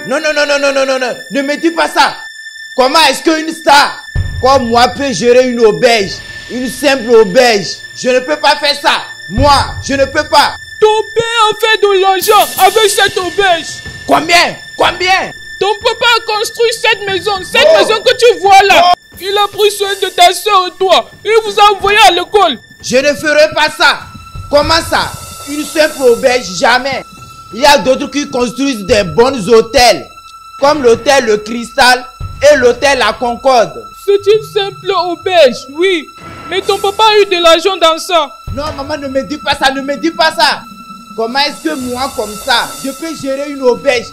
Non, non, non, non, non, non, non, non. Ne me dis pas ça. Comment est-ce qu'une star comme moi peut gérer une auberge? Une simple auberge. Je ne peux pas faire ça. Moi, je ne peux pas. Ton père a fait de l'argent avec cette auberge. Combien? Combien? Ton papa a construit cette maison maison que tu vois là. Il a pris soin de ta soeur et toi. Il vous a envoyé à l'école. Je ne ferai pas ça. Comment ça? Une simple auberge, jamais. Il y a d'autres qui construisent des bons hôtels, comme l'hôtel Le Cristal et l'hôtel La Concorde. C'est une simple auberge, oui. Mais ton papa a eu de l'argent dans ça. Non, maman, ne me dis pas ça, ne me dis pas ça. Comment est-ce que moi, comme ça, je peux gérer une auberge?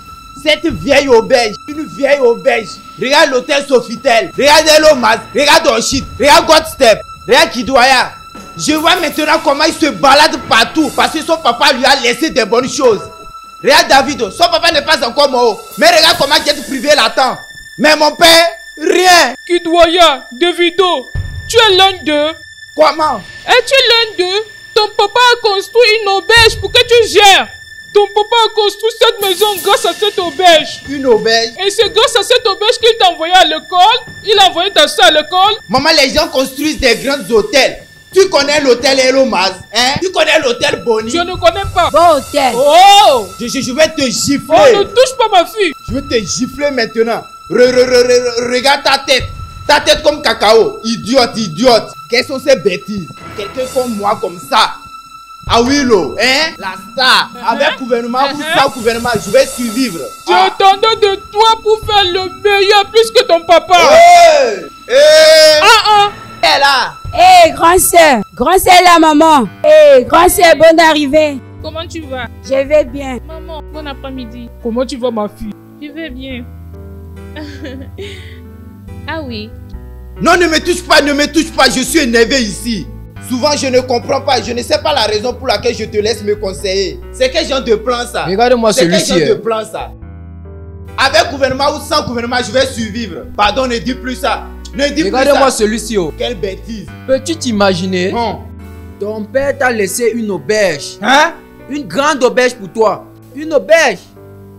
Cette vieille auberge, une vieille auberge. Regarde l'hôtel Sofitel, regarde Elomas, regarde Orchid, regarde Godstep, regarde Kidwaya. Je vois maintenant comment il se balade partout parce que son papa lui a laissé des bonnes choses. Regarde Davido, son papa n'est pas encore mort. Mais regarde comment Jet Privé l'attend. Mais mon père, rien. Kidwaya, Davido, tu es l'un d'eux. Comment? Es-tu l'un d'eux? Ton papa a construit une auberge pour que tu gères. Ton papa a construit cette maison grâce à cette auberge. Une auberge? Et c'est grâce à cette auberge qu'il t'a envoyé à l'école. Il a envoyé ta soeur à l'école. Maman, les gens construisent des grands hôtels. Tu connais l'hôtel Elomaz, hein? Tu connais l'hôtel Bonnie? Je ne connais pas. Bon hôtel. Oh! Je vais te gifler. Oh, ne touche pas ma fille. Je vais te gifler maintenant. Regarde ta tête. Ta tête comme cacao. Idiote, idiote. Quelles sont ces bêtises? Quelqu'un comme moi, comme ça. Ah oui, l'eau, hein? La star. Avec gouvernement ou sans gouvernement, je vais survivre. Tu attendais de toi pour faire le meilleur plus que ton papa. Hey! Hey! Elle là. Hé, grand sœur là, maman. Hé, grand sœur, bonne arrivée. Comment tu vas? Je vais bien. Maman, bon après-midi. Comment tu vas, ma fille? Je vais bien. Ah oui. Non, ne me touche pas, ne me touche pas. Je suis énervé ici. Souvent, je ne comprends pas. Je ne sais pas la raison pour laquelle je te laisse me conseiller. C'est quel genre de plan ça? Regarde-moi celui-ci. C'est quel genre de plan ça? Avec gouvernement ou sans gouvernement, je vais survivre. Pardon, ne dis plus ça. Ne dis plus ça. Regarde-moi celui-ci. Quelle bêtise. Peux-tu t'imaginer? Non. Ton père t'a laissé une auberge. Hein? Une grande auberge pour toi. Une auberge.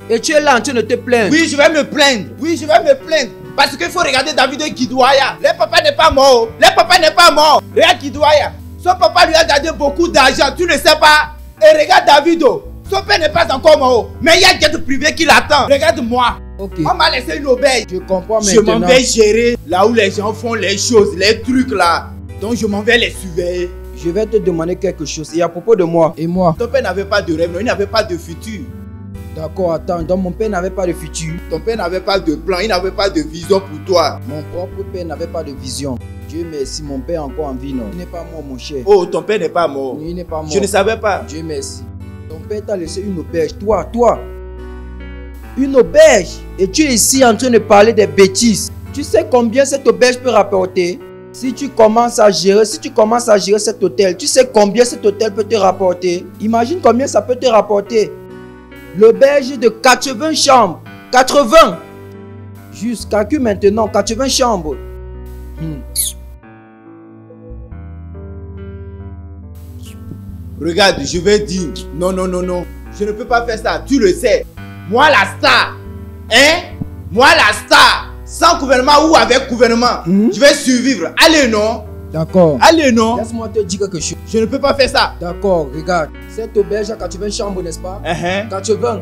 Et tu es là en train de te plaindre. Oui, je vais me plaindre. Oui, je vais me plaindre. Parce qu'il faut regarder Davido et Kidwaya. Le papa n'est pas mort. Le papa n'est pas mort. Regarde Kidwaya. Son papa lui a gardé beaucoup d'argent. Tu ne sais pas. Et regarde Davido. Son père n'est pas encore mort. Mais il y a Jet Privé qui l'attend. Regarde-moi. Okay. On m'a laissé une auberge. Je comprends Je maintenant. m'en vais gérer là où les gens font les choses, les trucs là. Donc je m'en vais les surveiller. Je vais te demander quelque chose. Et à propos de moi et moi. Ton père n'avait pas de rêve, non, il n'avait pas de futur. D'accord, attends. Donc mon père n'avait pas de futur. Ton père n'avait pas de plan, il n'avait pas de vision pour toi. Mon propre père n'avait pas de vision. Dieu merci, mon père est encore en vie, non? Il n'est pas mort, mon cher. Oh, ton père n'est pas mort. Il n'est pas mort. Je ne savais pas. Dieu merci. Ton père t'a laissé une auberge. Toi. Une auberge. Et tu es ici en train de parler des bêtises. Tu sais combien cette auberge peut rapporter? Si tu commences à gérer cet hôtel, tu sais combien cet hôtel peut te rapporter? Imagine combien ça peut te rapporter. L'auberge de 80 chambres. 80. Juste calcule maintenant, 80 chambres. Regarde, je vais dire, non. Je ne peux pas faire ça, tu le sais. Moi la star, hein? Moi la star, sans gouvernement ou avec gouvernement, je vais survivre. Allez non? D'accord. Allez non? Laisse-moi te dire quelque chose. Je ne peux pas faire ça. D'accord, regarde. Cette auberge a 80 chambres, n'est-ce pas? 80.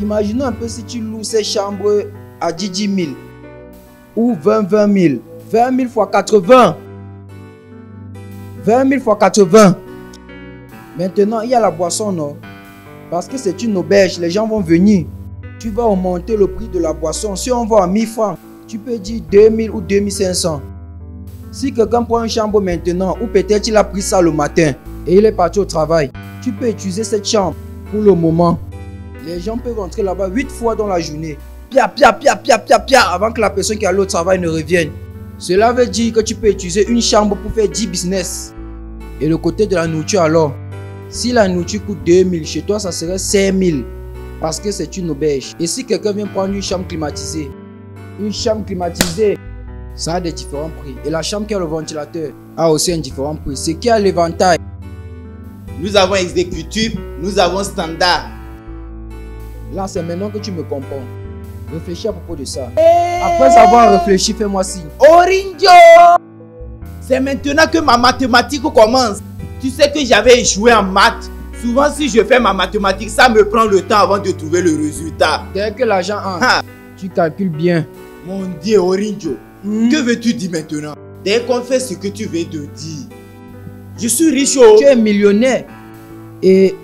Imaginons un peu si tu loues ces chambres à 10 000 ou 20 000. 20 000 fois 80. 20 000 fois 80. Maintenant, il y a la boisson, non? Parce que c'est une auberge, les gens vont venir. Tu vas augmenter le prix de la boisson. Si on va à 1000 francs, tu peux dire 2000 ou 2500. Si quelqu'un prend une chambre maintenant, ou peut-être il a pris ça le matin et il est parti au travail, tu peux utiliser cette chambre pour le moment. Les gens peuvent entrer là-bas 8 fois dans la journée. Pia, avant que la personne qui est allée au travail ne revienne. Cela veut dire que tu peux utiliser une chambre pour faire 10 business. Et le côté de la nourriture alors, si la nourriture coûte 2000, chez toi ça serait 5000. Parce que c'est une auberge. Et si quelqu'un vient prendre une chambre climatisée, ça a des différents prix. Et la chambre qui a le ventilateur a aussi un différent prix. Ce qui a l'éventail. Nous avons exécutif, nous avons standard. Là, c'est maintenant que tu me comprends. Réfléchis à propos de ça. Après avoir réfléchi, fais-moi signe. Orinjo! C'est maintenant que ma mathématique commence. Tu sais que j'avais échoué en maths. Souvent, si je fais ma mathématique, ça me prend le temps avant de trouver le résultat. Dès que l'argent entre, tu calcules bien. Mon Dieu, Orinjo, que veux-tu dire maintenant? Dès qu'on fait ce que tu veux de dire. Je suis riche. Tu es millionnaire. Et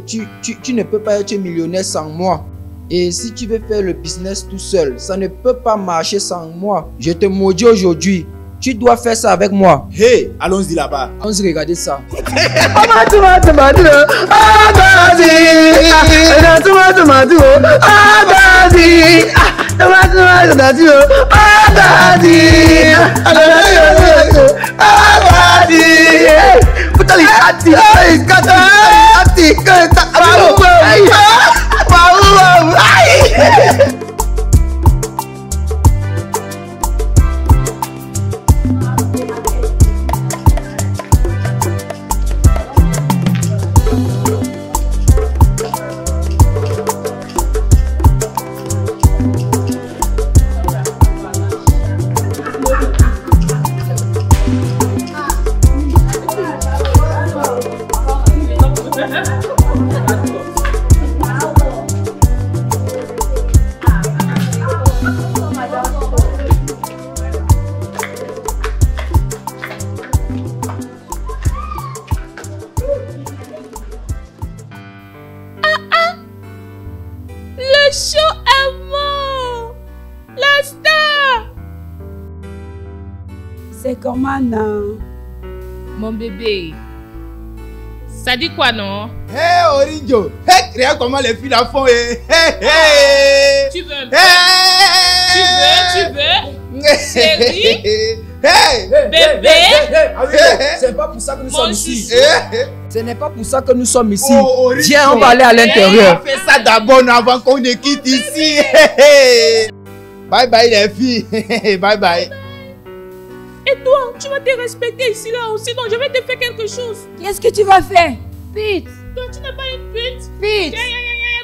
tu ne peux pas être millionnaire sans moi. Et si tu veux faire le business tout seul, ça ne peut pas marcher sans moi. Je te maudis aujourd'hui. Tu dois faire ça avec moi. Hey, allons-y là-bas. On se regarde ça. Le show est mort. La star. C'est comment, non? Mon bébé. Ça dit quoi, non? Hey, Orinjo. Hey, regarde comment les filles la font. Hey, hey. Tu veux un peu? Hey. Tu veux? Chérie? Hey. Bébé? C'est pas pour ça que nous sommes chouchou. ici. Ce n'est pas pour ça que nous sommes ici. Oh, Orinjo. Viens, on va aller à l'intérieur. On fait ça d'abord avant qu'on ne quitte ici. Bye bye les filles. Bye bye. Et toi, tu vas te respecter ici là, sinon je vais te faire quelque chose. Qu'est-ce que tu vas faire? Pete! Toi, tu n'es pas une pute. Pete!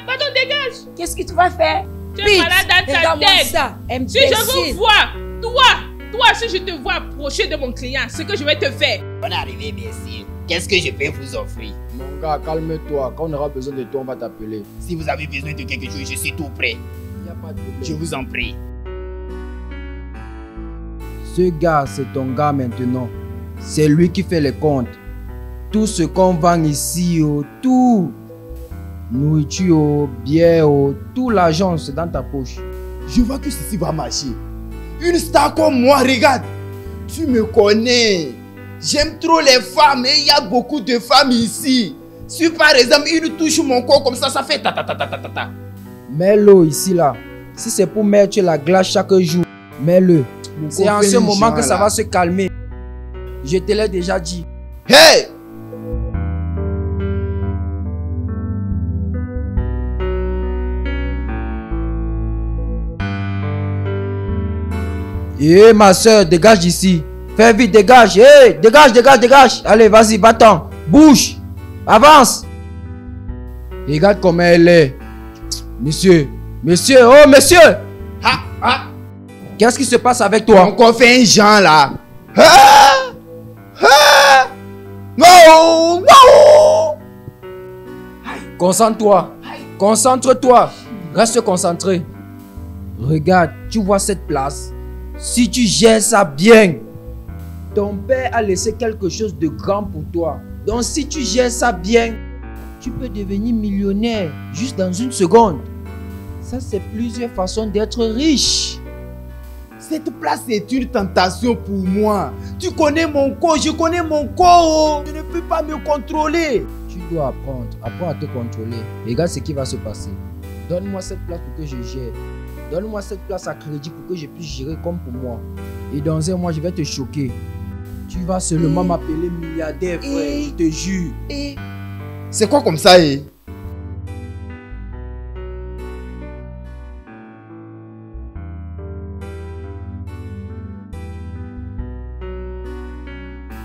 Pardon, dégage. Qu'est-ce que tu vas faire? Tu es malade dans ta regarde-moi tête. ça, Si je veux imbécile. voir, toi, si je te vois approcher de mon client, c'est que je vais te faire. Bonne arrivée, messieurs. Qu'est-ce que je peux vous offrir? Mon gars, calme-toi. Quand on aura besoin de toi, on va t'appeler. Si vous avez besoin de quelque chose, je suis tout prêt. Il n'y a pas de problème. Je vous en prie. Ce gars, c'est ton gars maintenant. C'est lui qui fait les comptes. Tout ce qu'on vend ici, tout. Nourriture, bière, tout l'argent, c'est dans ta poche. Je vois que ceci va marcher. Une star comme moi, regarde. Tu me connais. J'aime trop les femmes et il y a beaucoup de femmes ici. Si par exemple, une touche mon corps comme ça fait ta ta ta ta ta ta ta. Mets-le ici là. Si c'est pour mettre la glace chaque jour, mets-le. C'est en ce moment que ça va se calmer. Je te l'ai déjà dit. Hey! Eh ma soeur, dégage d'ici. Fais vite, dégage. Eh, dégage, dégage, dégage. Allez, vas-y, va-t'en. Bouge. Avance. Regarde comment elle est. Monsieur, monsieur, oh monsieur. Ha! Ha! Qu'est-ce qui se passe avec T'as toi? encore fait un genre là. Ah! Ah! Non! Non! Concentre-toi. Concentre-toi. Reste concentré. Regarde, tu vois cette place? Si tu gères ça bien, ton père a laissé quelque chose de grand pour toi. Donc si tu gères ça bien, tu peux devenir millionnaire juste dans une seconde. Ça, c'est plusieurs façons d'être riche. Cette place est une tentation pour moi. Tu connais mon corps, je connais mon corps. Je ne peux pas me contrôler. Tu dois apprendre. Apprends à te contrôler. Regarde ce qui va se passer. Donne-moi cette place pour que je gère. Donne-moi cette place à crédit pour que je puisse gérer comme pour moi. Et dans un mois, je vais te choquer. Tu vas seulement m'appeler milliardaire, frère. Je te jure. C'est quoi comme ça, eh?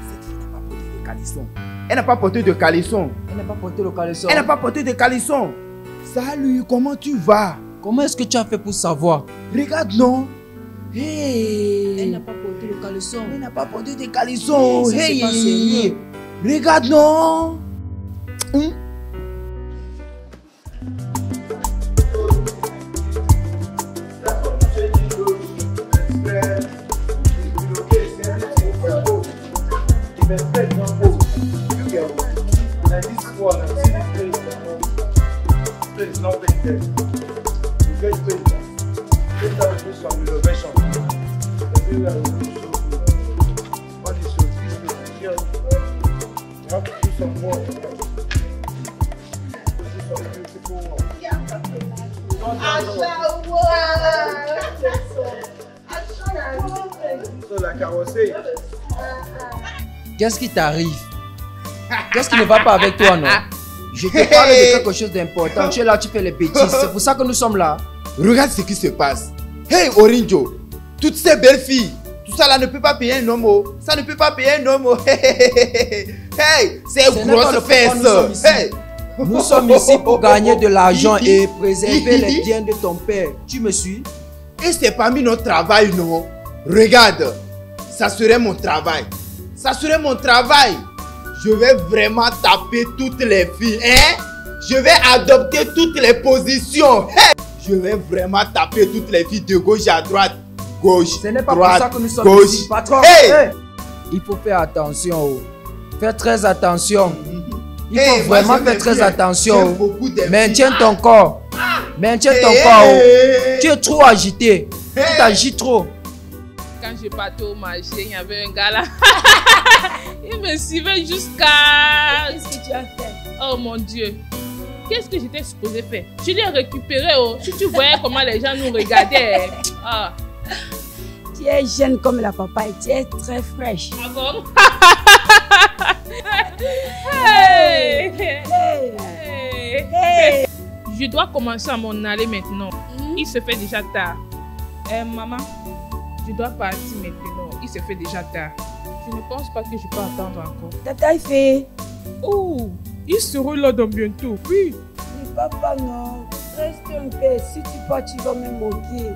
Cette fille n'a pas porté de caleçon. Elle n'a pas porté de caleçon. Elle n'a pas porté le caleçon. Elle n'a pas porté de caleçon. Salut, comment tu vas? Comment est-ce que tu as fait pour savoir? Regarde, non. Hey. Elle n'a pas porté le caleçon. Elle n'a pas porté des caleçons. Ça, c'est Hey. pas sérieux. Regarde, non. Qu'est-ce qui t'arrive? Qu'est-ce qui ne va pas avec toi, non? Je te parle de quelque chose d'important. Tu es là, tu fais les bêtises. C'est pour ça que nous sommes là. Regarde ce qui se passe. Hey, Orinjo, toutes ces belles filles, tout ça là ne peut pas payer un homme. Oh. Ça ne peut pas payer un homme. Oh. Hey, c'est grosse fesse. Hey. Nous sommes ici pour gagner de l'argent et préserver les biens de ton père. Tu me suis? Et c'est parmi notre travail, non? Regarde, ça serait mon travail. Ça serait mon travail. Je vais vraiment taper toutes les filles, hein? Je vais adopter toutes les positions. Hey! Je vais vraiment taper toutes les filles de gauche à droite. Gauche, Ce n'est pas droite, pour ça que nous sommes gauche. ici, patron. Hey! Hey! Il faut faire attention. Oh. Fais très attention. Il faut Hey, moi, vraiment j'aime faire très bien. attention. J'aime beaucoup des Maintiens filles. ton corps. Maintiens ton Hey! corps. Oh. Tu es trop agité. Tu Hey! t'agites trop. Quand je partais au marché, il y avait un gars là. Il me suivait jusqu'à... Qu'est-ce que tu as fait? Oh mon Dieu. Qu'est-ce que j'étais supposé faire? Je l'ai récupéré. Oh. Si tu voyais comment les gens nous regardaient. Ah, Tu es jeune comme la papaye, tu es très fraîche. ah bon? Hey! Hey. Hey! Hey. Je dois commencer à m'en aller maintenant. Il se fait déjà tard. Maman, je dois partir maintenant. Il se fait déjà tard. Je ne pense pas que je peux attendre encore. Tata fait. Oh, il sera là dans bientôt. Oui. Mais papa, non. Reste un peu. Si tu pars, tu vas me moquer.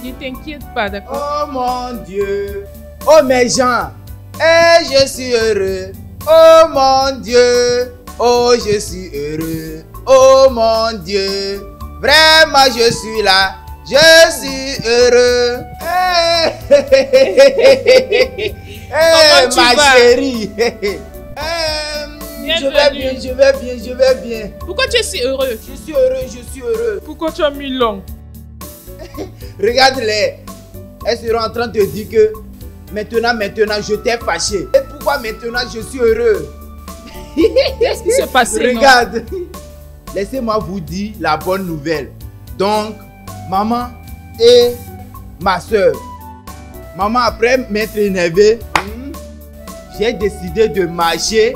Ne t'inquiète pas, d'accord? Oh mon Dieu. Oh mes gens. Eh, je suis heureux. Oh mon Dieu. Oh, je suis heureux. Oh mon Dieu. Vraiment, je suis là. Je suis heureux. Hey, Comment tu ma vas? chérie. Je vais Bienvenue. bien, je vais bien, je vais bien. Pourquoi tu es si heureux? Je suis heureux, je suis heureux. Pourquoi tu as mis long? Regarde-les. Elles seront en train de dire que maintenant, je t'ai fâché. Et pourquoi maintenant je suis heureux? Qu'est-ce qui s'est passé? Regarde. Laissez-moi vous dire la bonne nouvelle. Donc, maman et ma soeur. Maman, après m'être énervé, j'ai décidé de marcher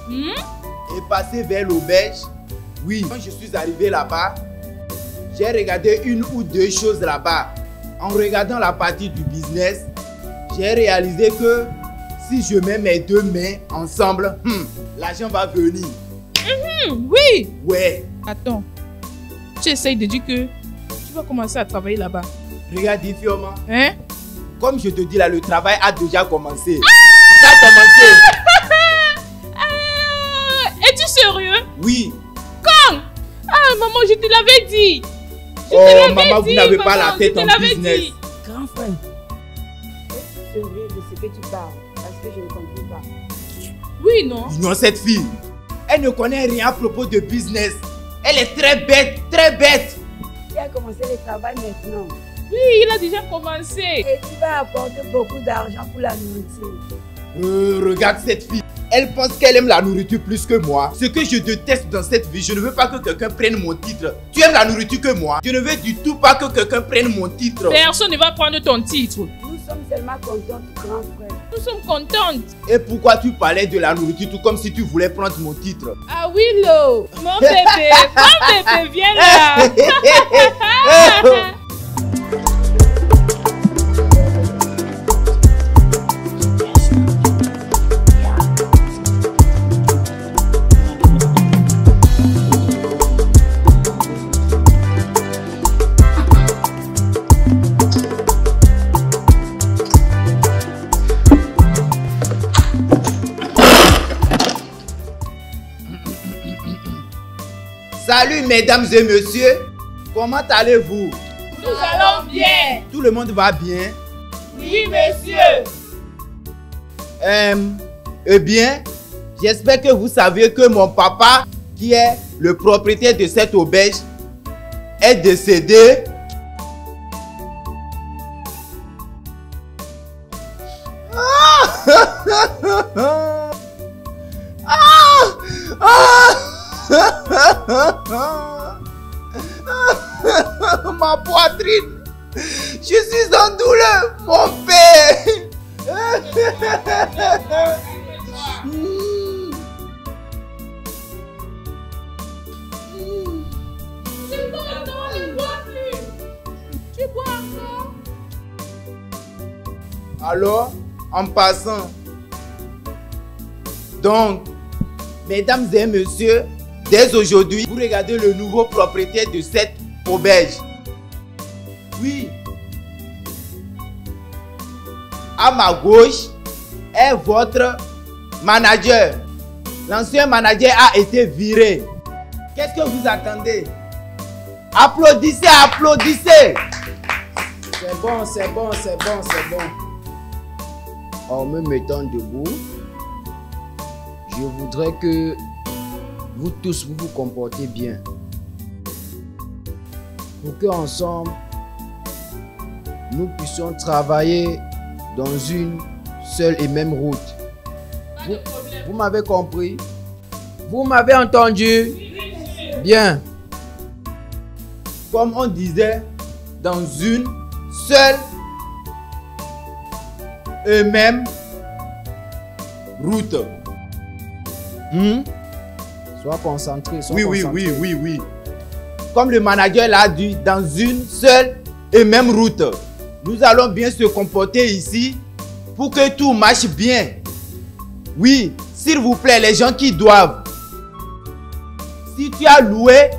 Hmm? et passer vers l'auberge. Oui, quand je suis arrivé là-bas, j'ai regardé une ou deux choses là-bas. En regardant la partie du business, j'ai réalisé que si je mets mes deux mains ensemble, l'argent va venir. Oui. Ouais, Attends. Tu essayes de dire que tu vas commencer à travailler là-bas. regarde Fioma. Hein? Comme je te dis là, le travail a déjà commencé. Ça a commencé. Es-tu sérieux? Oui. Quand? Ah, maman, je te l'avais dit. Je te Oh, l'avais maman, vous dit, n'avez pas maman, la tête je te en l'avais business. dit. Grand frère. Es-tu sérieux de ce que tu parles? Parce que je ne comprends pas. Oui, non? Non, cette fille, elle ne connaît rien à propos de business. Elle est très bête, très bête. Tu as commencé le travail maintenant. Oui, il a déjà commencé. Et tu vas apporter beaucoup d'argent pour la nourriture. Regarde cette fille. Elle pense qu'elle aime la nourriture plus que moi. Ce que je déteste dans cette vie, je ne veux pas que quelqu'un prenne mon titre. Tu aimes la nourriture que moi. Je ne veux du tout pas que quelqu'un prenne mon titre. Personne ne va prendre ton titre. Nous sommes seulement contents, grand frère. Nous sommes contentes. Et pourquoi tu parlais de la nourriture tout comme si tu voulais prendre mon titre? Ah oui, Lo. Mon bébé. Mon bébé, viens là. Salut mesdames et messieurs, comment allez-vous? Nous allons bien. Tout le monde va bien? Oui, monsieur. Eh bien, j'espère que vous savez que mon papa, qui est le propriétaire de cette auberge, est décédé. Ma poitrine, je suis en douleur, mon père. C'est bon, non, ne bois plus. Tu bois encore? Alors, en passant, donc, mesdames et messieurs, dès aujourd'hui, vous regardez le nouveau propriétaire de cette auberge. Oui. À ma gauche est votre manager. L'ancien manager a été viré. Qu'est-ce que vous attendez? Applaudissez, applaudissez. C'est bon, c'est bon, c'est bon, c'est bon. En me mettant debout, je voudrais que vous tous vous comportez bien. Pour qu'ensemble, nous puissions travailler dans une seule et même route. Vous m'avez compris? Vous m'avez entendu? Bien. Comme on disait, dans une seule et même route. Sois concentré, sois Oui, concentré. oui. Comme le manager l'a dit, dans une seule et même route. Nous allons bien se comporter ici pour que tout marche bien. Oui, s'il vous plaît, les gens qui doivent. Si tu as loué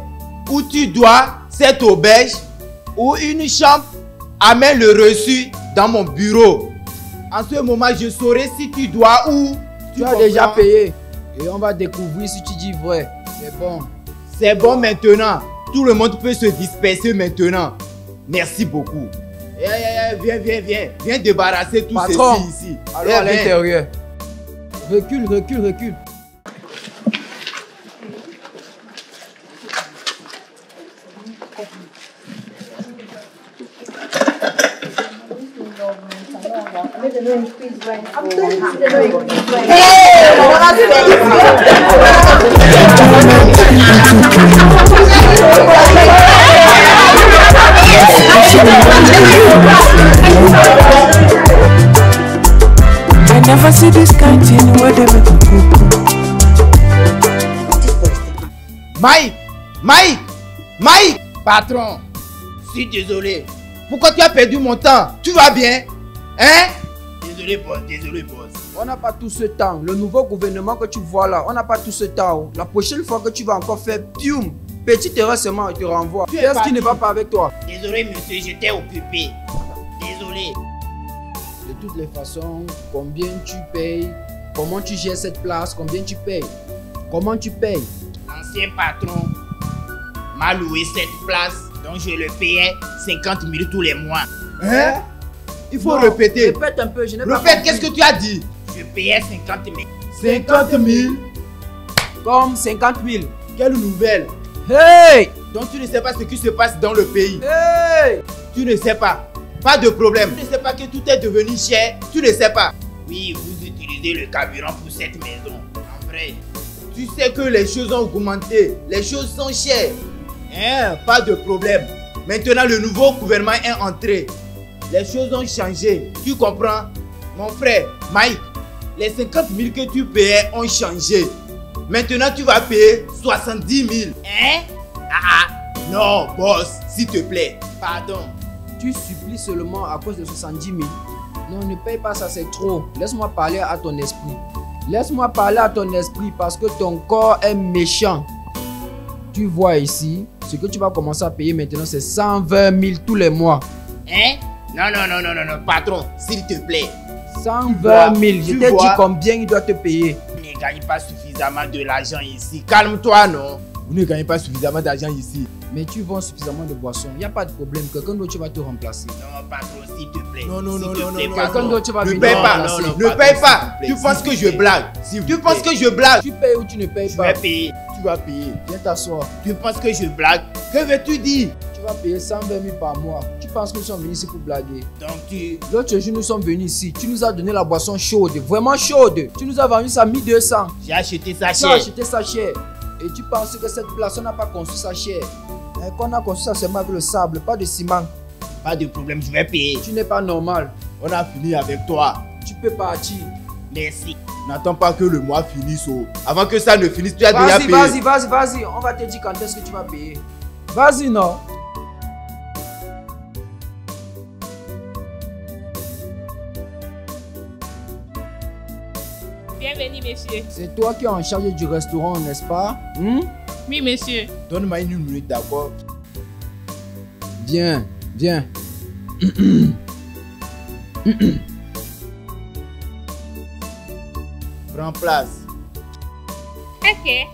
ou tu dois cette auberge ou une chambre, amène le reçu dans mon bureau. En ce moment, je saurai si tu dois ou Tu as déjà payé. Et on va découvrir si tu dis vrai. C'est bon. C'est bon maintenant. Tout le monde peut se disperser maintenant. Merci beaucoup. Viens débarrasser tout Patron, ceci ici. allons à l'intérieur. Recule. I never see this kind thing where they make a Mike! Patron, je suis désolé. Pourquoi tu as perdu mon temps? Tu vas bien? Hein? Désolé, boss. On n'a pas tout ce temps. Le nouveau gouvernement que tu vois là, on n'a pas tout ce temps. La prochaine fois que tu vas encore faire pium, petite erreur seulement, il te renvoie. Qu'est-ce qui ne va pas avec toi? Désolé, monsieur, j'étais occupé. Désolé. De toutes les façons, combien tu payes? Comment tu gères cette place? Combien tu payes? Comment tu payes? L'ancien patron m'a loué cette place, donc je le payais 50 000 tous les mois. Hein? Il faut Non, répéter. Répète un peu, je n'ai pas Répète, compris. qu'est-ce que tu as dit? Je payais 50 000. 50 000? Comme 50 000. Quelle nouvelle? Hey! Donc tu ne sais pas ce qui se passe dans le pays. Hey! Tu ne sais pas. Pas de problème. Tu ne sais pas que tout est devenu cher. Tu ne sais pas. Oui, vous utilisez le carburant pour cette maison. En vrai. Tu sais que les choses ont augmenté. Les choses sont chères. Hein? Pas de problème. Maintenant, le nouveau gouvernement est entré. Les choses ont changé. Tu comprends? Mon frère, Mike, les 50 000 que tu payais ont changé. Maintenant, tu vas payer 70 000. Hein? Non, boss, s'il te plaît. Pardon. Tu supplies seulement à cause de 70 000. Non, ne paye pas ça, c'est trop. Laisse-moi parler à ton esprit. Laisse-moi parler à ton esprit parce que ton corps est méchant. Tu vois ici, ce que tu vas commencer à payer maintenant, c'est 120 000 tous les mois. Hein? Non, patron, s'il te plaît. 120 000, je t'ai dit combien il doit te payer. Je ne gagne pas suffisamment de l'argent ici. Calme-toi, non? Vous ne gagnez pas suffisamment d'argent ici. Mais tu vends suffisamment de boissons. Il n'y a pas de problème. Quelqu'un d'autre va te remplacer. Non, patron, s'il te plaît. Non, non, S'il non, te non, plaît, non, patron. Quelqu'un d'autre va Ne venir paye pas, remplacer. ne paye pas. Tu penses que je blague. Tu penses que je blague. Tu payes ou tu ne payes Je pas. vais payer. Tu vas payer. Viens t'asseoir. Tu penses que je blague? Que veux-tu dire? Tu vas payer 120 000 par mois. Tu penses que nous sommes venus ici pour blaguer? Donc tu... L'autre jour, nous sommes venus ici. Tu nous as donné la boisson chaude, vraiment chaude. Tu nous as vendu ça à 1200. J'ai acheté ça Tu as cher. acheté ça cher. Et tu penses que cette place, on n'a pas conçu ça cher. Qu'on a conçu ça seulement avec le sable, pas de ciment. Pas de problème, je vais payer. Tu n'es pas normal. On a fini avec toi. Tu peux partir. Merci. N'attends pas que le mois finisse. Oh. Avant que ça ne finisse, tu as déjà payé. Vas-y. On va te dire quand est-ce que tu vas payer. Vas-y, non. Bienvenue, monsieur. C'est toi qui es en charge du restaurant, n'est-ce pas? Oui, monsieur. Donne-moi une minute, d'accord? Viens. Prends place. Ok.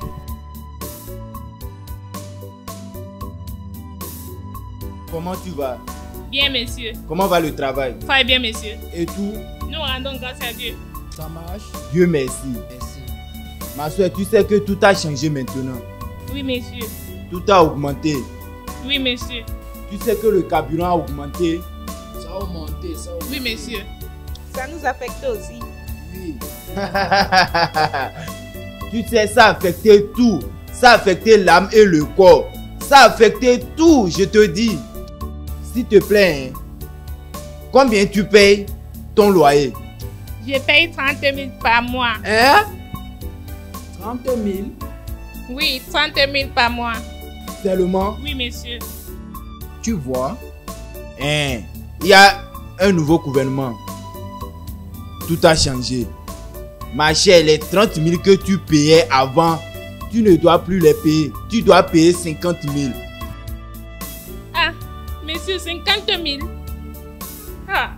Comment tu vas? Bien, monsieur. Comment va le travail? Très bien, monsieur. Et tout? Nous rendons grâce à Dieu. Ça marche? Dieu merci. Merci. Ma soeur, tu sais que tout a changé maintenant. Oui, monsieur. Tout a augmenté. Oui, monsieur. Tu sais que le carburant a augmenté. Ça a augmenté, ça a augmenté. Oui, monsieur. Ça nous affecte aussi. Oui. Tu sais, ça a affecté tout. Ça a affecté l'âme et le corps. Ça a affecté tout, je te dis. S'il te plaît, hein, combien tu payes ton loyer? Je paye 30 000 par mois. Hein? 30 000? Oui, 30 000 par mois. Seulement, Oui, monsieur. Tu vois? hein, il y a un nouveau gouvernement. Tout a changé. Ma chère, les 30 000 que tu payais avant, tu ne dois plus les payer. Tu dois payer 50 000. Ah, monsieur, 50 000. Ah.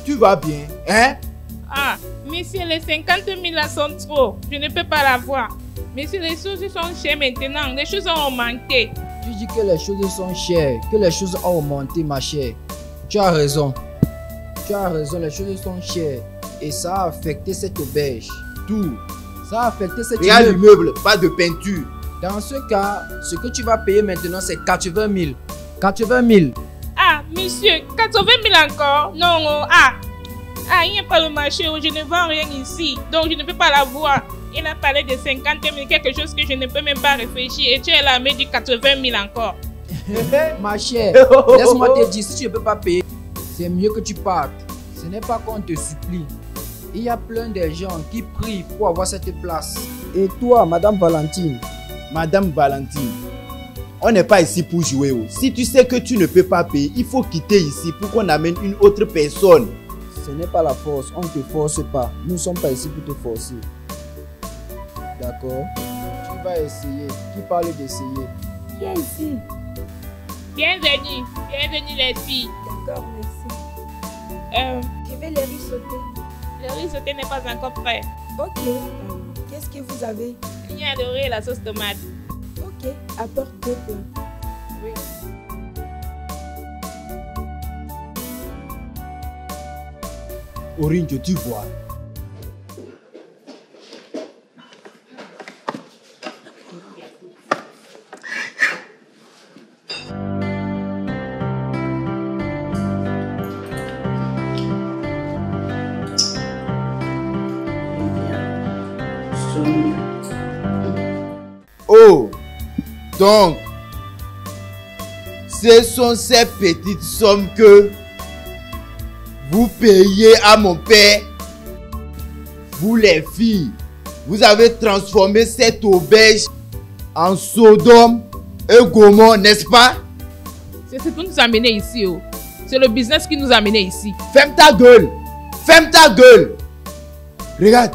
Tu vas bien, hein? Ah, monsieur, les 50 000 là sont trop. Je ne peux pas l'avoir. Monsieur, les choses sont chères maintenant. Les choses ont augmenté. Tu dis que les choses sont chères, que les choses ont augmenté, ma chère. Tu as raison. Tu as raison, les choses sont chères. Et ça a affecté cette auberge. Tout. Ça a affecté cette Regarde immeuble. l'immeuble, pas de peinture. Dans ce cas, ce que tu vas payer maintenant, c'est 80 000. 80 000. Ah, monsieur, 80 000 encore? Non, oh, ah, il n'y a pas le marché où je ne vends rien ici. Donc, je ne peux pas l'avoir. Il a parlé de 50 000, quelque chose que je ne peux même pas réfléchir. Et tu es là, mais du 80 000 encore. Ma chère, laisse-moi te dire, si tu ne peux pas payer, c'est mieux que tu partes. Ce n'est pas qu'on te supplie. Il y a plein de gens qui prient pour avoir cette place. Et toi, Madame Valentine? Madame Valentine, on n'est pas ici pour jouer. Oh. Si tu sais que tu ne peux pas payer, il faut quitter ici pour qu'on amène une autre personne. Ce n'est pas la force, on ne te force pas. Nous ne sommes pas ici pour te forcer. D'accord? Tu vas essayer. Qui parle d'essayer? Viens ici. Bienvenue les filles. D'accord, merci. Je vais les rissoter. Le riz sauté n'est pas encore prêt. Ok. Qu'est-ce que vous avez? Il y a le riz et la sauce tomate. Ok. Apporte 2 plats. Oui. Orange, tu vois. Oh, donc, ce sont ces petites sommes que vous payez à mon père. Vous les filles, vous avez transformé cette auberge en Sodome et Gomorrhe, n'est-ce pas? C'est ce qui nous a amenés ici. Oh. C'est le business qui nous a amenés ici. Ferme ta gueule! Ferme ta gueule! Regarde,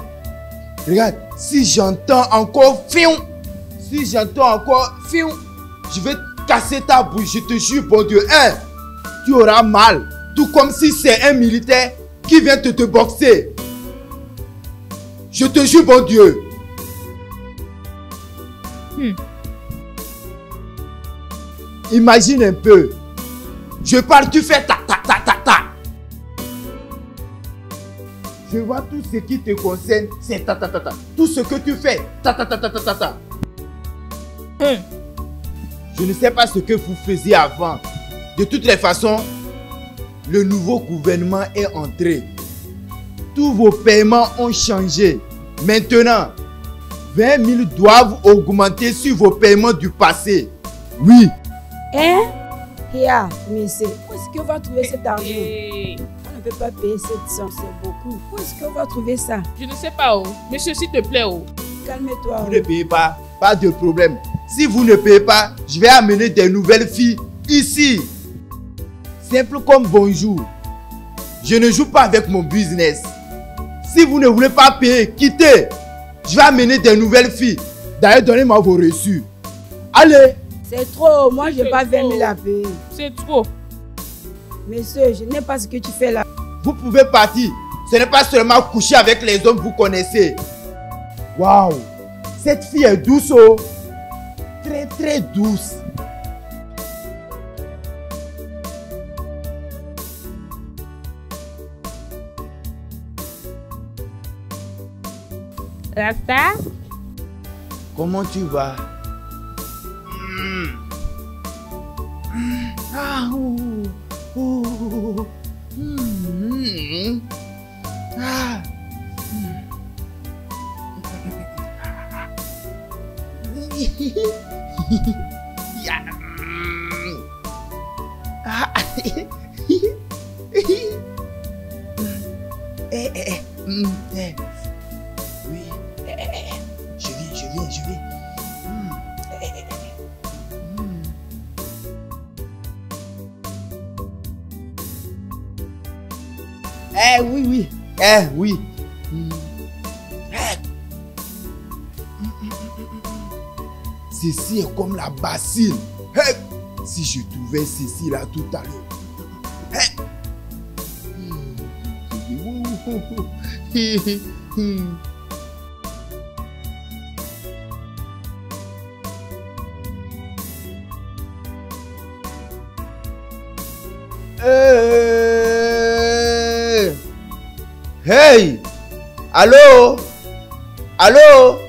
regarde, si j'entends encore fion, je vais casser ta bouche, je te jure, bon Dieu, hein, tu auras mal, tout comme si c'est un militaire qui vient te boxer. Je te jure, bon Dieu. Imagine un peu. Je parle, tu fais ta ta ta ta ta. Je vois tout ce qui te concerne, c'est ta ta ta ta. Tout ce que tu fais, ta ta ta ta ta ta ta. Je ne sais pas ce que vous faisiez avant. De toutes les façons, le nouveau gouvernement est entré. Tous vos paiements ont changé. Maintenant, 20 000 doivent augmenter sur vos paiements du passé. Oui. Hein? Ria, monsieur, où est-ce qu'on va trouver cet argent? On ne peut pas payer cette somme, c'est beaucoup. Où est-ce qu'on va trouver ça? Je ne sais pas, oh. Monsieur, s'il te plaît, oh. Calme-toi. Vous ne payez pas, pas de problème. Si vous ne payez pas, je vais amener des nouvelles filles ici. Simple comme bonjour. Je ne joue pas avec mon business. Si vous ne voulez pas payer, quittez. Je vais amener des nouvelles filles. D'ailleurs, donnez-moi vos reçus. Allez. C'est trop, moi je n'ai pas 20 000 trop. à payer. C'est trop. Monsieur, je n'ai pas ce que tu fais là. Vous pouvez partir. Ce n'est pas seulement coucher avec les hommes que vous connaissez. Waouh. Cette fille est douce, oh. Très très douce. Rasta? Comment tu vas? Ah, ouh, ouh, ah. Ah. Oui. Je viens. Oui. Oui. Ceci est comme la bacille. Si je trouvais ceci là tout à l'heure. Hey! Allô? Allô?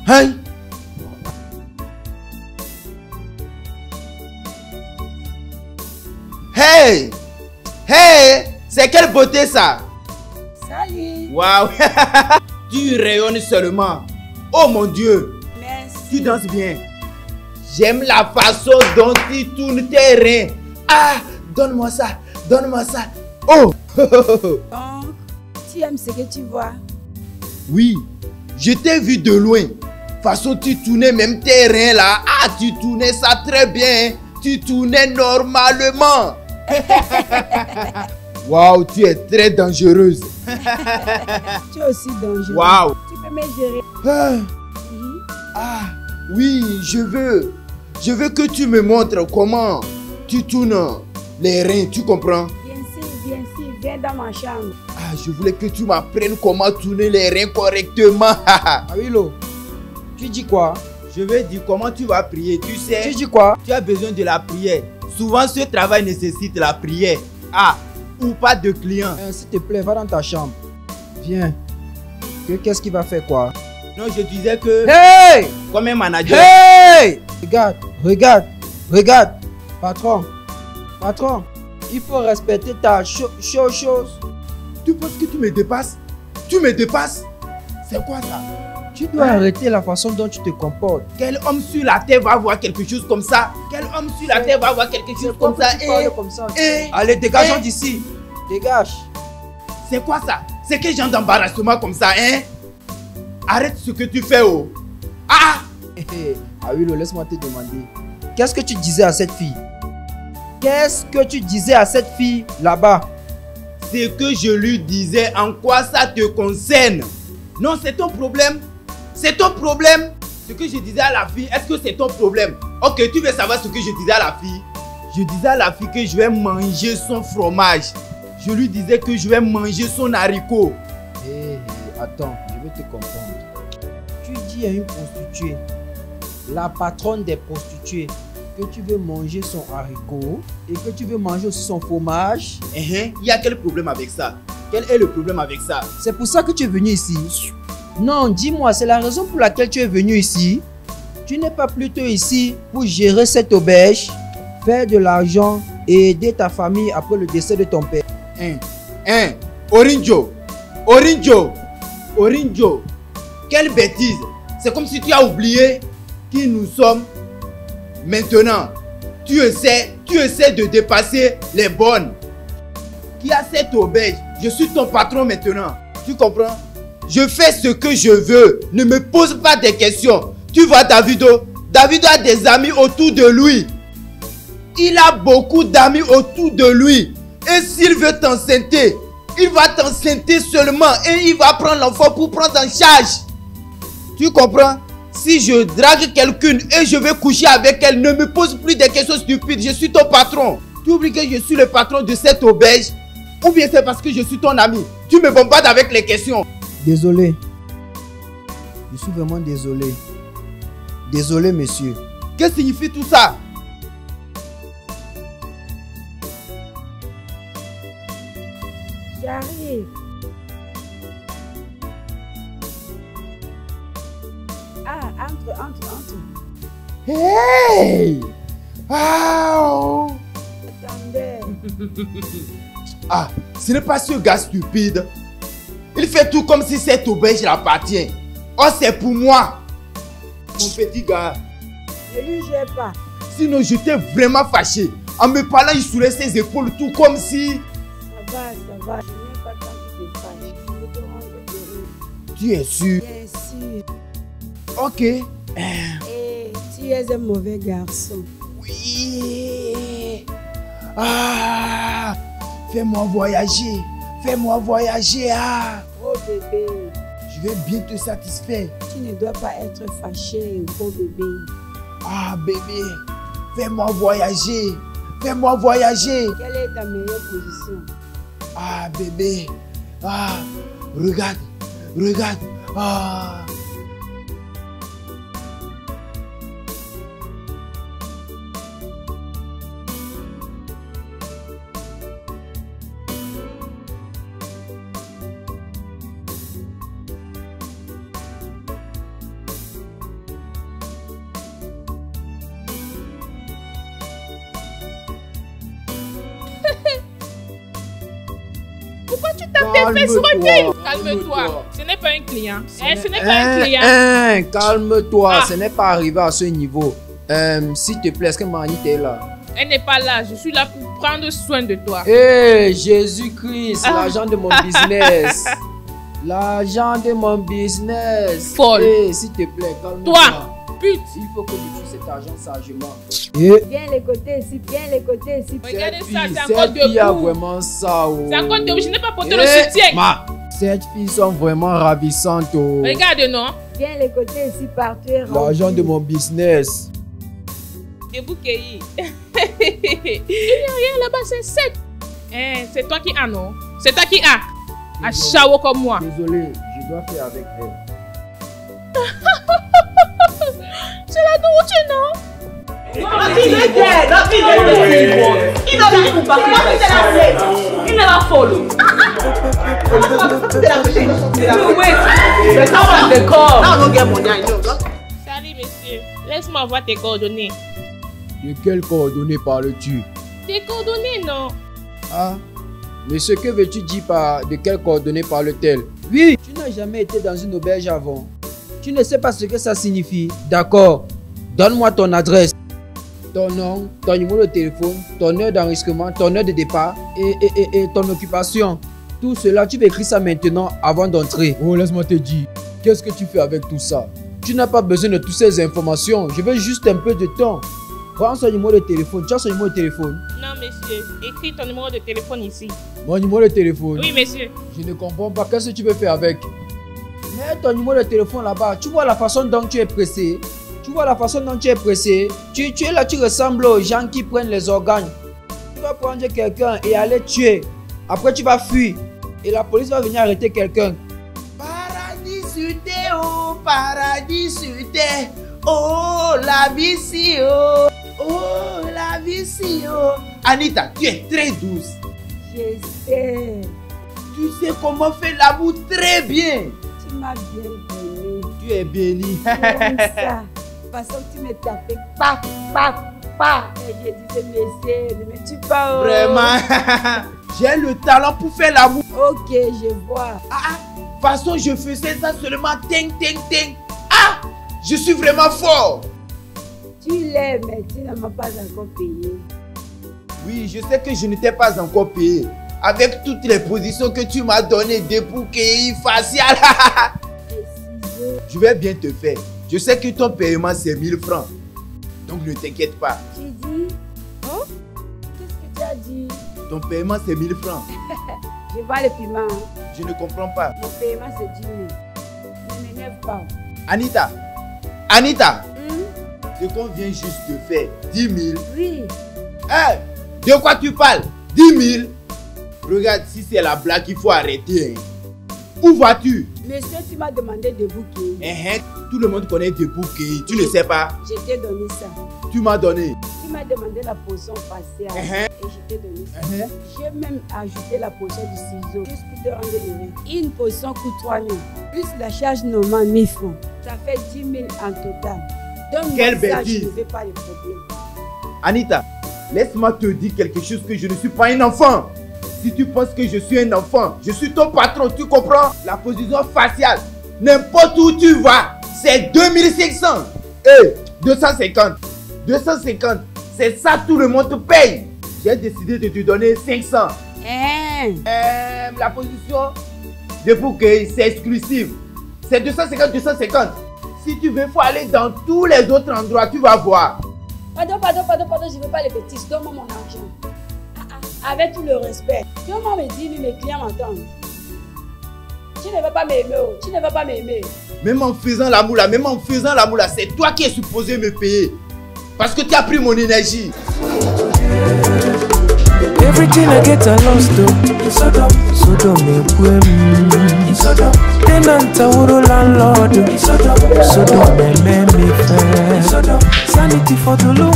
Hey! Hey! Hey! C'est quelle beauté ça? Salut. Waouh! Tu rayonnes seulement. Oh mon Dieu! Merci. Tu danses bien. J'aime la façon dont tu tournes tes reins. Ah! Donne-moi ça. Donne-moi ça. Oh! Donc, tu aimes ce que tu vois? Oui. Je t'ai vu de loin. Façon tu tournais même tes reins là. Ah! Tu tournais ça très bien. Tu tournais normalement. Waouh! Tu es très dangereuse. Tu es aussi dangereux. Waouh! Tu peux me gérer. Ah, oui, je veux que tu me montres comment tu tournes les reins, tu comprends? Bien sûr, viens dans ma chambre. Ah, je voulais que tu m'apprennes comment tourner les reins correctement. Awilo, tu dis quoi? Je vais dire comment tu vas prier, tu sais. Tu dis quoi? Tu as besoin de la prière. Souvent, ce travail nécessite la prière. Ah, ou pas de clients. S'il te plaît, va dans ta chambre. Viens. Qu'est-ce qu'il va faire quoi? Non, je disais que Hey! comme un manager. Hey! Regarde. Patron, il faut respecter ta chose. Tu penses que tu me dépasses? Tu me dépasses? C'est quoi ça? Tu dois arrêter la façon dont tu te comportes. Quel homme sur la terre va voir quelque chose comme ça? Quel homme sur la terre va voir quelque chose comme ça? Comme ça. Et Allez, dégageons d'ici. Dégage. c'est quoi ça? C'est quel genre d'embarrassement comme ça, hein? Arrête ce que tu fais, oh! Ah! Awilo, laisse-moi te demander. Qu'est-ce que tu disais à cette fille? Qu'est-ce que tu disais à cette fille là-bas? Ce que je lui disais, en quoi ça te concerne? Non, c'est ton problème. C'est ton problème. Ce que je disais à la fille, est-ce que c'est ton problème? Ok, tu veux savoir ce que je disais à la fille? Je disais à la fille que je vais manger son fromage. Je lui disais que je vais manger son haricot. Attends, je vais te comprendre. Tu dis à une prostituée, la patronne des prostituées, que tu veux manger son haricot et que tu veux manger aussi son fromage. Il y a quel problème avec ça? Quel est le problème avec ça? C'est pour ça que tu es venu ici. Non, dis-moi, c'est la raison pour laquelle tu es venu ici. Tu n'es pas plutôt ici pour gérer cette auberge, faire de l'argent et aider ta famille après le décès de ton père. Orinjo, quelle bêtise! C'est comme si tu as oublié qui nous sommes maintenant. Tu essaies de dépasser les bornes. Qui a cette auberge? Je suis ton patron maintenant. Tu comprends? Je fais ce que je veux. Ne me pose pas des questions. Tu vois Davido? Davido a des amis autour de lui. Il a beaucoup d'amis autour de lui. Et s'il veut t'enceinte, il va t'enceinte seulement. Et il va prendre l'enfant pour prendre en charge. Tu comprends? Si je drague quelqu'une et je vais coucher avec elle, ne me pose plus des questions stupides. Je suis ton patron. Tu oublies que je suis le patron de cette auberge? Ou bien c'est parce que je suis ton ami? Tu me bombardes avec les questions. Désolé. Je suis vraiment désolé. Désolé, monsieur. Qu'est-ce que signifie tout ça? J'arrive. Ah, entre. Hey! Oh! Attendez. Ah, ce n'est pas ce gars stupide. Il fait tout comme si cette auberge l'appartient. Oh, c'est pour moi. Mon petit gars. Ne lui jette pas. Sinon, j'étais vraiment fâché. En me parlant, il soulevait ses épaules tout comme si... Ça va. Je n'aime pas quand tu te fâches. Je veux te rendre heureux. Tu es sûr? Bien sûr. Ok. Et tu es un mauvais garçon. Oui. Ah, fais-moi voyager. Ah. Oh bébé. Je vais bien te satisfaire. Tu ne dois pas être fâché, oh bébé. Ah, bébé. Fais-moi voyager. Quelle est ta meilleure position? Ah, bébé. Ah, regarde. Ah. Pourquoi tu tapes tes fesses? Recule! Calme-toi. Ce n'est pas un client. Ce n'est pas un client. Calme-toi, Ah. ce n'est pas arrivé à ce niveau. S'il te plaît, est-ce que Manit est là? Elle n'est pas là. Je suis là pour prendre soin de toi. Hey, Jésus-Christ, Ah. l'argent de mon business. L'argent de mon business. Folle. Hey, s'il te plaît, calme-toi. Toi, pute. Il faut que tu utilises cet argent sagement. Viens les côtés ici. Regardez ça, c'est Cette encore fille a debout. vraiment ça. Oh. C'est encore debout. Je n'ai pas porté Eh, le soutien. Cette fille sont vraiment ravissantes. Oh. Regarde, non? Viens les côtés ici, partir. L'argent de mon business. Debout, Kéhi. Il n'y a rien là-bas, c'est sec. C'est toi qui as, non? C'est toi qui as. À chaos comme moi. Désolé, je dois faire avec elle. C'est la nourriture, non? Il n'a pas follow. Salut, monsieur. Laisse-moi voir tes coordonnées. De quelles coordonnées parles-tu? Tes coordonnées, non? Ah, mais ce que veux-tu dire par de quelles coordonnées parle-t-elle? Oui, tu n'as jamais été dans une auberge avant. Tu ne sais pas ce que ça signifie. D'accord. Donne-moi ton adresse, ton nom, ton numéro de téléphone, ton heure d'enregistrement, ton heure de départ et ton occupation. Tout cela, tu peux écrire ça maintenant avant d'entrer. Oh, laisse-moi te dire. Qu'est-ce que tu fais avec tout ça? Tu n'as pas besoin de toutes ces informations. Je veux juste un peu de temps. Prends son numéro de téléphone. Tu as son numéro de téléphone? Non, monsieur. Écris ton numéro de téléphone ici. Mon numéro de téléphone? Oui, monsieur. Je ne comprends pas. Qu'est-ce que tu veux faire avec? Mets ton numéro de téléphone là-bas. Tu vois la façon dont tu es pressé. Tu vois la façon dont tu es pressé. Tu es là, tu ressembles aux gens qui prennent les organes. Tu vas prendre quelqu'un et aller tuer. Après, tu vas fuir. Et la police va venir arrêter quelqu'un. Paradis sur terre, oh, paradis sur terre. Oh, la vie si haut. Oh, la vie si haut. Anita, tu es très douce. Je sais. Tu sais comment faire l'amour très bien. Tu m'as bien béni. Tu es béni. J'aime ça. De toute façon, tu me tapais. Pa, pa, pa. Et je disais, mais ne me tue pas. Oh. Vraiment. J'ai le talent pour faire l'amour. Ok, je vois. De toute façon, je faisais ça seulement ting, ting, ting. Ah, je suis vraiment fort. Tu l'aimes, mais tu ne m'as pas encore payé. Oui, je sais que je ne t'ai pas encore payé. Avec toutes les positions que tu m'as données, débouqué, facial. Je vais bien te faire. Je sais que ton paiement c'est 1000 francs. Donc ne t'inquiète pas. Tu dis? Hein? Qu'est-ce que tu as dit? Ton paiement c'est 1000 francs. Je vois le paiement. Je ne comprends pas. Mon paiement c'est 10 000. Ne m'énerve pas. Anita, ce qu'on vient juste de faire, 10 000. Oui. Hey, de quoi tu parles? 10 000. Regarde, si c'est la blague, il faut arrêter. Hein. Où vas-tu? Monsieur, tu m'as demandé de bouquer. Tout le monde connaît de bouquet. Tu ne sais pas? Je t'ai donné ça. Tu m'as donné. Tu m'as demandé la potion faciale. Et je t'ai donné ça. J'ai même ajouté la potion du ciseau. Juste pour te rendre heureux. Une potion coûte 3 000. Plus la charge normale 1000 francs. Ça fait 10 000 en total. Donc, quelle ça, bêtise. je ne veux pas les problèmes. Anita, laisse-moi te dire quelque chose que je ne suis pas un enfant. Si tu penses que je suis un enfant, je suis ton patron, tu comprends? La position faciale, n'importe où tu vas, c'est 2500. 250. 250, c'est ça, tout le monde te paye. J'ai décidé de te donner 500. La position de bouquet, c'est exclusif. C'est 250, 250. Si tu veux, il faut aller dans tous les autres endroits, tu vas voir. Pardon, je ne veux pas les bêtises. Donne-moi mon argent. Avec tout le respect. Donne-moi mes 10 000, mes clients m'entendent. Tu ne vas pas m'aimer, tu ne vas pas m'aimer. Même en faisant l'amour là, c'est toi qui es supposé me payer. Parce que tu as pris mon énergie. Everything I get I lost Sodom tenant a landlord Sodom me fair sanity for the low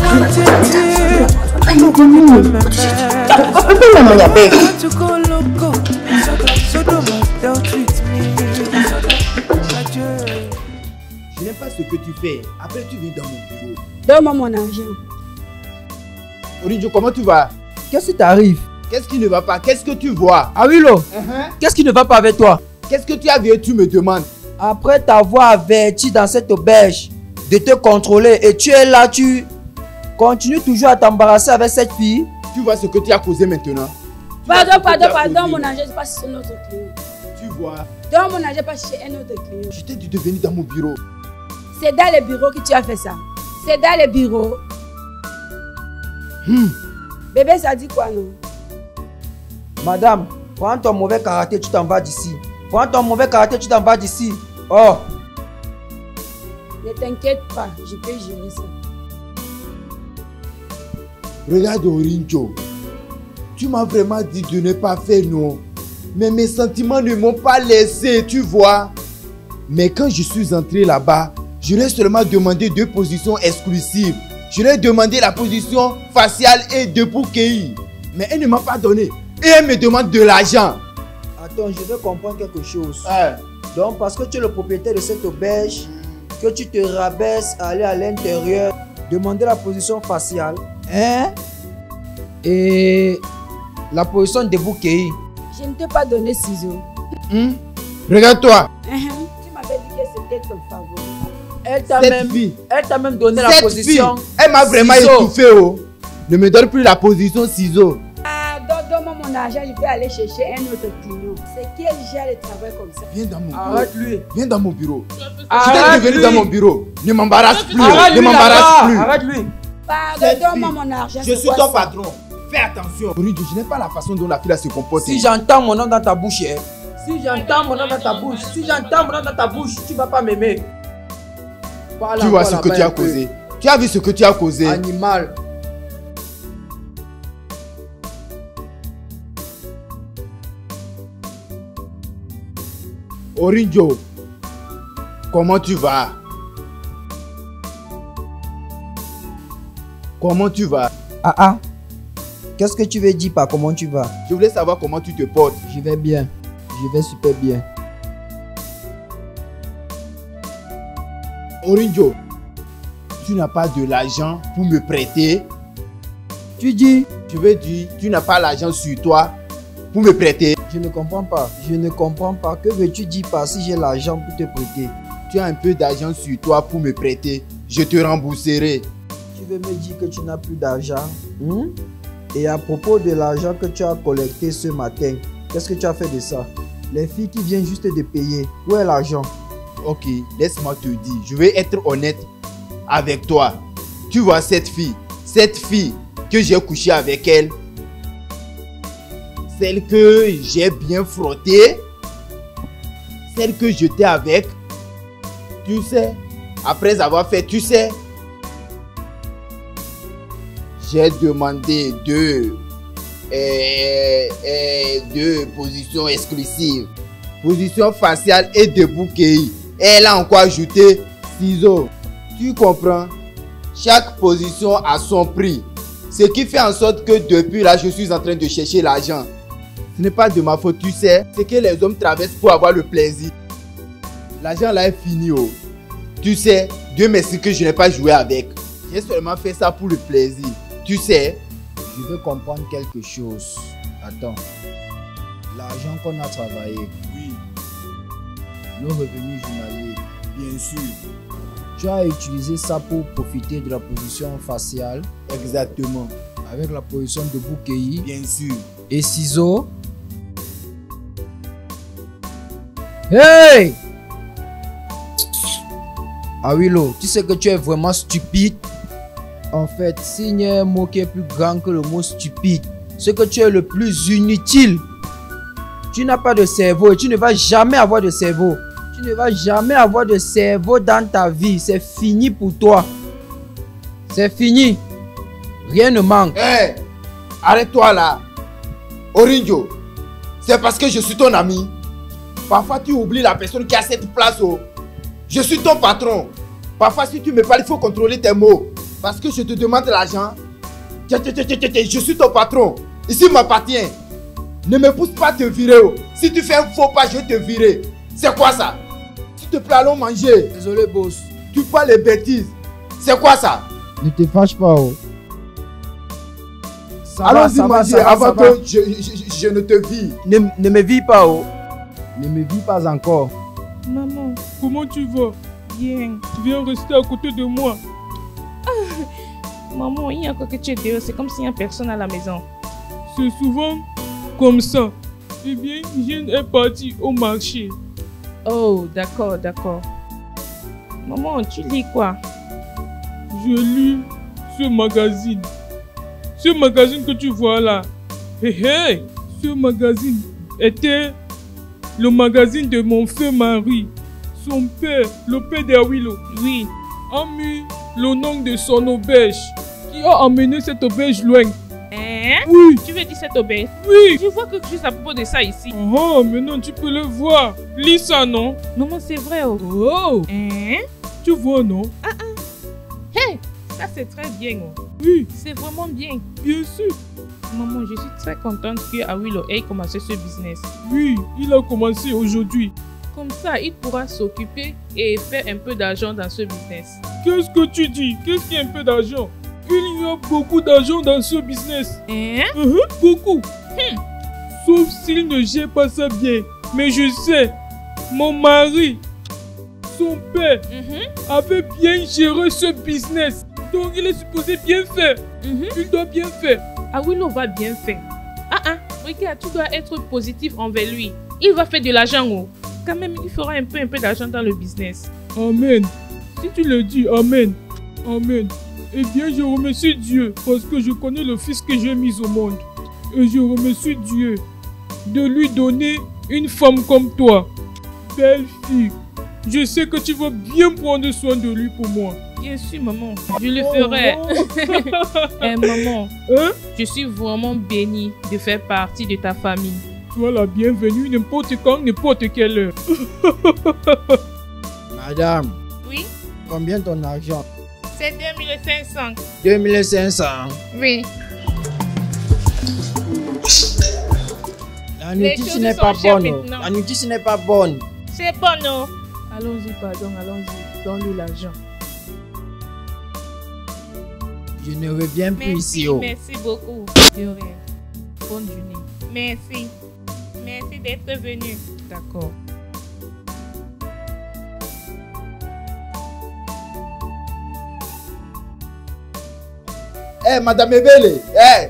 to go loco Sodom dealt with me. Je n'aime pas ce que tu fais. Après tu viens dans mon bureau. Donne-moi mon argent. Orinjo, comment tu vas? Qu'est-ce qui t'arrive? Qu'est-ce qui ne va pas? Qu'est-ce que tu vois? Ah oui, qu'est-ce qui ne va pas avec toi? Qu'est-ce que tu as vu? Tu me demandes. Après t'avoir averti dans cette auberge de te contrôler et tu es là, tu continues toujours à t'embarrasser avec cette fille. Tu vois ce que tu as causé maintenant? Pardon, mon argent, je passe sur un autre client. Tu vois? Donne mon argent, pas chez un autre client. Je t'ai dit de venir dans mon bureau. C'est dans le bureau que tu as fait ça. C'est dans le bureau. Bébé, ça dit quoi, non? Madame, prends ton mauvais caractère, tu t'en vas d'ici. Prends ton mauvais caractère, tu t'en vas d'ici. Oh! Ne t'inquiète pas, je peux gérer ça. Regarde Orinjo, tu m'as vraiment dit de ne pas faire non. Mais mes sentiments ne m'ont pas laissé, tu vois. Mais quand je suis entré là-bas, je lui ai seulement demandé 2 positions exclusives. Je lui ai demandé la position faciale et de bouquet. Mais elle ne m'a pas donné. Et elle me demande de l'argent. Attends, je veux comprendre quelque chose. Donc, parce que tu es le propriétaire de cette auberge, que tu te rabaisses à aller à l'intérieur, demander la position faciale, et la position de bouquet. Je ne t'ai pas donné ciseaux. Regarde-toi. Tu m'avais dit que c'était ton favori. Elle t'a même donné la position. Elle m'a vraiment étouffé. Ne me donne plus la position ciseaux. Donne-moi mon argent, je vais aller chercher un autre client. C'est quel genre de travail comme ça? Viens dans mon bureau. Arrête-lui. Viens dans mon bureau. Je t'ai venu dans mon bureau. Ne m'embarrasse plus. Ne m'embarrasse plus. Arrête-lui. Pardon, donne-moi mon argent. Je suis ton patron. Fais attention. Orinjo, je n'aime pas la façon dont la fille se comporte. Si j'entends mon nom dans ta bouche, si j'entends mon nom dans ta bouche, tu vas pas m'aimer. Tu vois ce que tu as causé. Tu as vu ce que tu as causé. Animal. Orinjo, comment tu vas? Comment tu vas? Ah. Qu'est-ce que tu veux dire par comment tu vas? Je voulais savoir comment tu te portes. Je vais bien. Je vais super bien. Orinjo, tu n'as pas de l'argent pour me prêter? Tu dis? Je veux dire, tu n'as pas l'argent sur toi pour me prêter? Je ne comprends pas. Je ne comprends pas. Que veux-tu dire par si j'ai l'argent pour te prêter? Tu as un peu d'argent sur toi pour me prêter. Je te rembourserai. Tu veux me dire que tu n'as plus d'argent? Et à propos de l'argent que tu as collecté ce matin, qu'est-ce que tu as fait de ça? Les filles qui viennent juste de payer, où est l'argent? Ok, laisse-moi te dire, je vais être honnête avec toi. Tu vois cette fille que j'ai couché avec elle, celle que j'ai bien frottée, celle que j'étais avec, tu sais, après avoir fait, tu sais, j'ai demandé deux positions exclusives, position faciale et debout cueilli. Elle a encore ajouté ciseaux. Tu comprends? Chaque position a son prix. Ce qui fait en sorte que depuis là, je suis en train de chercher l'argent. Ce n'est pas de ma faute, tu sais. C'est que les hommes traversent pour avoir le plaisir. L'argent là est fini. Oh. Tu sais, Dieu merci que je n'ai pas joué avec. J'ai seulement fait ça pour le plaisir. Tu sais. Je veux comprendre quelque chose. Attends. L'argent qu'on a travaillé. Oui. Nos revenus journaliers. Bien sûr. Tu as utilisé ça pour profiter de la position faciale. Exactement. Avec la position de bouquet. Bien sûr. Et ciseaux. Hey! Awilo, tu sais que tu es vraiment stupide. En fait, s'il y a un mot qui est plus grand que le mot stupide, c'est que tu es le plus inutile. Tu n'as pas de cerveau et tu ne vas jamais avoir de cerveau. Tu ne vas jamais avoir de cerveau dans ta vie. C'est fini pour toi. C'est fini. Rien ne manque. Hey! Arrête-toi là. Orinjo, c'est parce que je suis ton ami. Parfois tu oublies la personne qui a cette place. Oh. Je suis ton patron. Parfois si tu me parles, il faut contrôler tes mots. Parce que je te demande l'argent. Je suis ton patron. Ici m'appartient. Ne me pousse pas à te virer. Oh. Si tu fais un faux pas, je vais te virer. C'est quoi ça? S'il te plaît, allons manger. Désolé, boss. Tu parles les bêtises. C'est quoi ça? Ne te fâche pas. Oh. Allons-y manger avant que je ne te vire. Ne me vire pas. Oh. Ne me vire pas encore. Maman, comment tu vas? Bien. Tu viens rester à côté de moi. Maman, il y a encore que tu es dehors. C'est comme s'il n'y a personne à la maison. C'est souvent comme ça. Eh bien, Jeanne est partie au marché. Oh, d'accord. Maman, tu lis quoi? Je lis ce magazine. Ce magazine que tu vois là. Hey, ce magazine était le magazine de mon feu mari. Son père, le père d'Awilo. Oui. A mis le nom de son auberge. Qui a amené cette auberge loin. Hein? Oui. Tu veux dire cette auberge? Oui. Je vois quelque chose à propos de ça ici. Oh, maintenant tu peux le voir. Lis ça, non? Maman, c'est vrai. Oh. Oh. Hein? Tu vois, non? Hey, ça c'est très bien. Oh. Oui. C'est vraiment bien. Bien sûr. Maman, je suis très contente que Awilo ait commencé ce business. Oui, il a commencé aujourd'hui. Comme ça, il pourra s'occuper et faire un peu d'argent dans ce business. Qu'est-ce que tu dis? Qu'est-ce qui est un peu d'argent? Il y a beaucoup d'argent dans ce business. Hein? Beaucoup. Sauf s'il ne gère pas ça bien. Mais je sais, mon mari, son père, avait bien géré ce business. Donc il est supposé bien faire. Il doit bien faire. Awilo va bien faire. Regarde, tu dois être positif envers lui. Il va faire de l'argent. Oh. Quand même, il fera un peu d'argent dans le business. Amen. Si tu le dis, amen. Amen. Eh bien, je remercie Dieu parce que je connais le fils que j'ai mis au monde. Et je remercie Dieu de lui donner une femme comme toi. Belle fille, Je sais que tu vas bien prendre soin de lui pour moi. Bien sûr, maman. Je le ferai. Eh, maman, Hein? je suis vraiment bénie de faire partie de ta famille. Sois la bienvenue n'importe quand, n'importe quelle heure. Madame, Oui, combien ton argent? c'est 2500. 2500. Oui. La Les notice choses n'est sont pas chères bonne. maintenant. La notice n'est pas bonne. C'est bon, non? Allons-y, pardon, allons-y. Donne-lui l'argent. Je ne reviens plus ici. Merci, Oh. merci beaucoup. De rien. Bonne journée. Merci. Merci d'être venu. D'accord. Eh, Madame Ebele, eh,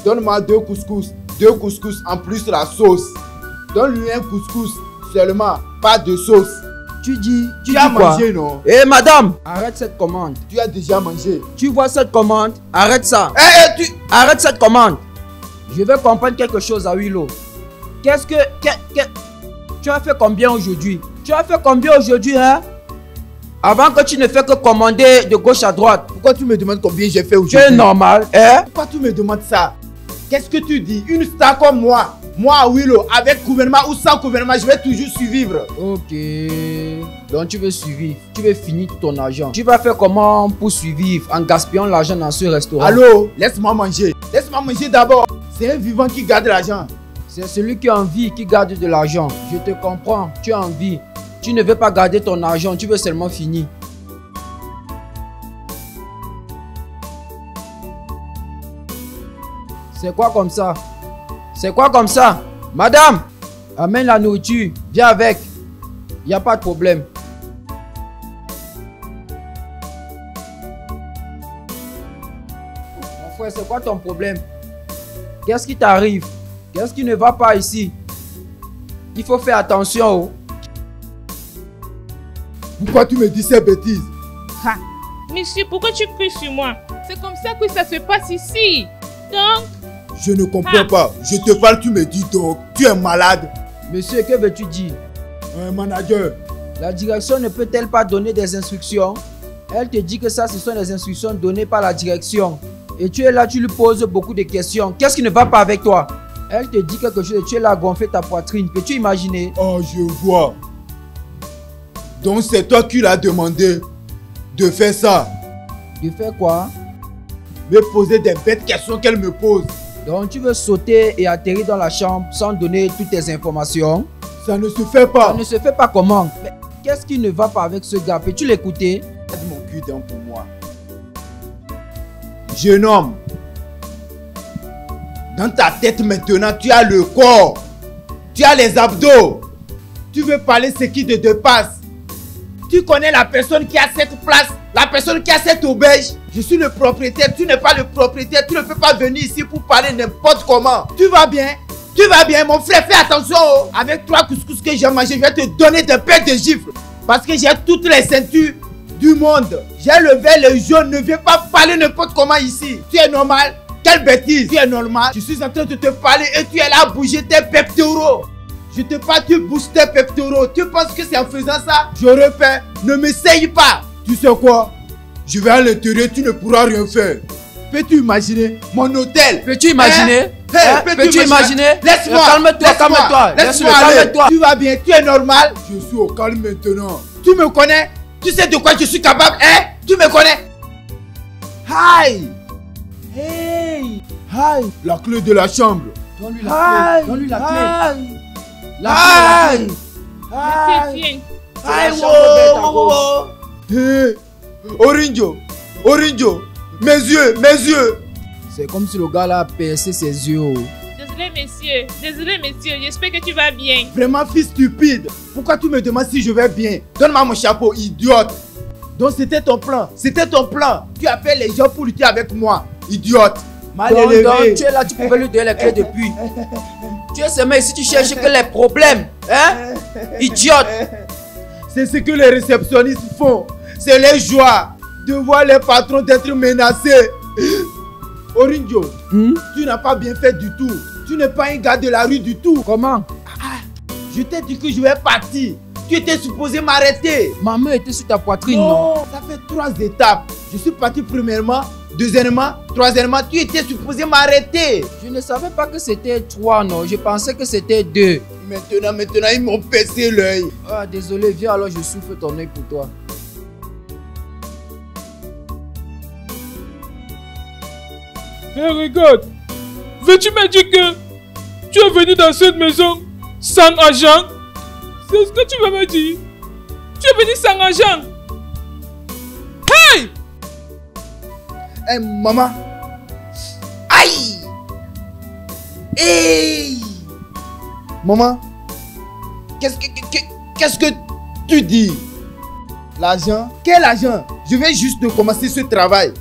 donne-moi 2 couscous. 2 couscous en plus la sauce. Donne-lui un couscous seulement, pas de sauce. Tu dis Tu as quoi? mangé, non? Eh madame, arrête cette commande. Tu as déjà mangé. Tu vois cette commande? Arrête ça. Eh, Arrête cette commande. Je veux comprendre quelque chose à Willow. Qu'est-ce que... Tu as fait combien aujourd'hui? Tu as fait combien aujourd'hui, hein? Avant que tu ne fais que commander de gauche à droite. Pourquoi tu me demandes combien j'ai fait Tu aujourd'hui? es normal, hein? Pourquoi tu me demandes ça? Qu'est-ce que tu dis? Une star comme moi, Willow, avec gouvernement ou sans gouvernement, je vais toujours survivre. Ok. Donc tu veux survivre. Tu veux finir tout ton argent. Tu vas faire comment pour survivre en gaspillant l'argent dans ce restaurant? Allô, laisse-moi manger. Laisse-moi manger d'abord. C'est un vivant qui garde l'argent. C'est celui qui a envie qui garde de l'argent. Je te comprends. Tu as envie. Tu ne veux pas garder ton argent. Tu veux seulement finir. C'est quoi comme ça? C'est quoi comme ça? Madame, amène la nourriture. Viens avec. Il n'y a pas de problème. Mon frère, c'est quoi ton problème? Qu'est-ce qui t'arrive? Qu'est-ce qui ne va pas ici? Il faut faire attention. Oh. Pourquoi tu me dis ces bêtises? Ha! Monsieur, pourquoi tu cries sur moi? C'est comme ça que ça se passe ici. Donc, Je ne comprends pas. Je te parle, tu me dis donc. Tu es malade. Monsieur, que veux-tu dire? Un manager. La direction ne peut-elle pas donner des instructions? Elle te dit que ça, ce sont des instructions données par la direction. Et tu es là, tu lui poses beaucoup de questions. Qu'est-ce qui ne va pas avec toi? Elle te dit quelque chose et tu es là à gonfler ta poitrine. Peux-tu imaginer? Oh, je vois. Donc c'est toi qui l'as demandé de faire ça. De faire quoi? Me poser des bêtes questions qu'elle me pose. Donc tu veux sauter et atterrir dans la chambre sans donner toutes tes informations? Ça ne se fait pas. Ça ne se fait pas comment? Mais qu'est-ce qui ne va pas avec ce gars? Peux-tu l'écouter? Aide mon cul d'un pour moi. Jeune homme, dans ta tête maintenant, tu as le corps. Tu as les abdos. Tu veux parler ce qui te dépasse. Tu connais la personne qui a cette place, la personne qui a cette auberge. Je suis le propriétaire, tu n'es pas le propriétaire. Tu ne peux pas venir ici pour parler n'importe comment. Tu vas bien? Tu vas bien, mon frère, fais attention. Oh. Avec 3 couscous que j'ai mangé, je vais te donner des paires de gifles. Parce que j'ai toutes les ceintures du monde. J'ai le vert, le jaune. Ne viens pas parler n'importe comment ici. Tu es normal? Quelle bêtise. Tu es normal? Je suis en train de te parler et tu es là à bouger tes pectoraux. Je te parle, tu bouges tes pectoraux. Tu penses que c'est en faisant ça j'aurais fait? Ne m'essaye pas. Tu sais quoi? Je vais à l'intérieur, tu ne pourras rien faire. Peux-tu imaginer mon hôtel? Peux-tu imaginer? Peux-tu imaginer? Laisse-moi. Calme-toi, calme-toi. Laisse-moi aller. Calme-toi. Tu vas bien, tu es normal? Je suis au calme maintenant. Tu me connais? Tu sais de quoi je suis capable, hein? Tu me connais? Hi! Hey! Hi! La clé de la chambre. Donne-lui la clé. Donne-lui la clé. La clé. monsieur, tiens. Hi! la chambre verte à gauche. Hey! Orinjo! Orinjo! Mes yeux! C'est comme si le gars là a percé ses yeux. Oh. Désolé monsieur, j'espère que tu vas bien. Vraiment fils stupide. Pourquoi tu me demandes si je vais bien? Donne-moi mon chapeau, idiote. Donc c'était ton plan. C'était ton plan. Tu appelles les gens pour lutter avec moi. Idiote. Mal élevé. Donc, tu es là, tu pouvais lui donner les clés depuis. Tu es seulement ici, tu cherches que les problèmes. Hein? Idiote. C'est ce que les réceptionnistes font. C'est les joies de voir les patrons d'être menacés. Orinjo, tu n'as pas bien fait du tout. Tu n'es pas un gars de la rue du tout. Comment? Je t'ai dit que je vais partir. tu étais supposé m'arrêter. Ma main était sur ta poitrine, non? Ça fait 3 étapes. Je suis parti premièrement, deuxièmement, troisièmement, tu étais supposé m'arrêter. Je ne savais pas que c'était 3, non. Je pensais que c'était 2. Maintenant, ils m'ont percé l'œil. Ah, désolé, viens alors, je souffle ton œil pour toi. Hé, regarde. Veux-tu me dire que tu es venu dans cette maison sans argent? C'est ce que tu veux me dire? Tu es venu sans argent? Hey! Hey, maman. Aïe! Hey! Maman, qu'est-ce que tu dis? L'argent? Quel argent? Je viens juste de commencer ce travail.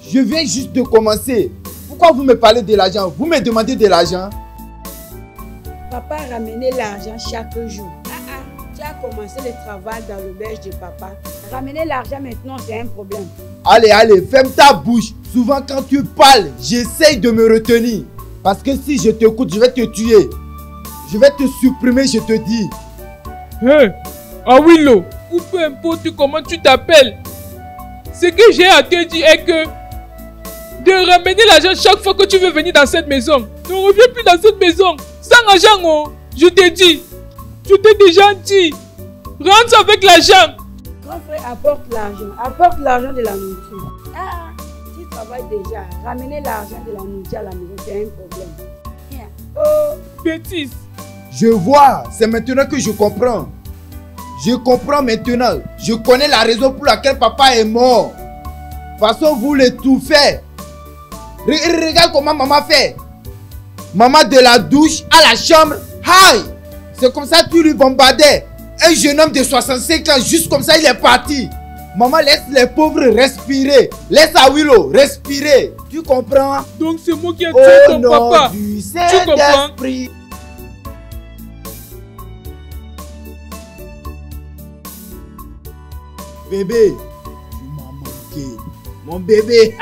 Je viens juste de commencer. Pourquoi vous me parlez de l'argent? Vous me demandez de l'argent? Papa a ramené l'argent chaque jour. Tu as commencé le travail dans l'auberge de papa. Ramener l'argent maintenant, c'est un problème. Allez, ferme ta bouche. Souvent quand tu parles, j'essaye de me retenir. Parce que si je t'écoute, je vais te tuer. Je vais te supprimer, je te dis. Hé, Awilo, ou peu importe comment tu t'appelles, ce que j'ai à te dire est que de ramener l'argent chaque fois que tu veux venir dans cette maison. Ne reviens plus dans cette maison. Sans argent, oh. Je t'ai dit. Je t'ai déjà dit. Rentre avec l'argent. Grand frère, apporte l'argent. Apporte l'argent de la nourriture. Tu travailles déjà. Ramener l'argent de la nourriture à la maison, c'est un problème. Oh, bêtise. Je vois. C'est maintenant que je comprends. Je comprends maintenant. Je connais la raison pour laquelle papa est mort. De toute façon, vous l'étouffez. Regarde comment maman fait. Maman de la douche à la chambre. Aïe! C'est comme ça que tu lui bombardais. Un jeune homme de 65 ans, juste comme ça, il est parti. Maman, laisse les pauvres respirer. Laisse Awilo respirer. Tu comprends? Donc c'est moi qui ai tué ton papa. Tu comprends? Bébé, tu m'as manqué. Mon bébé.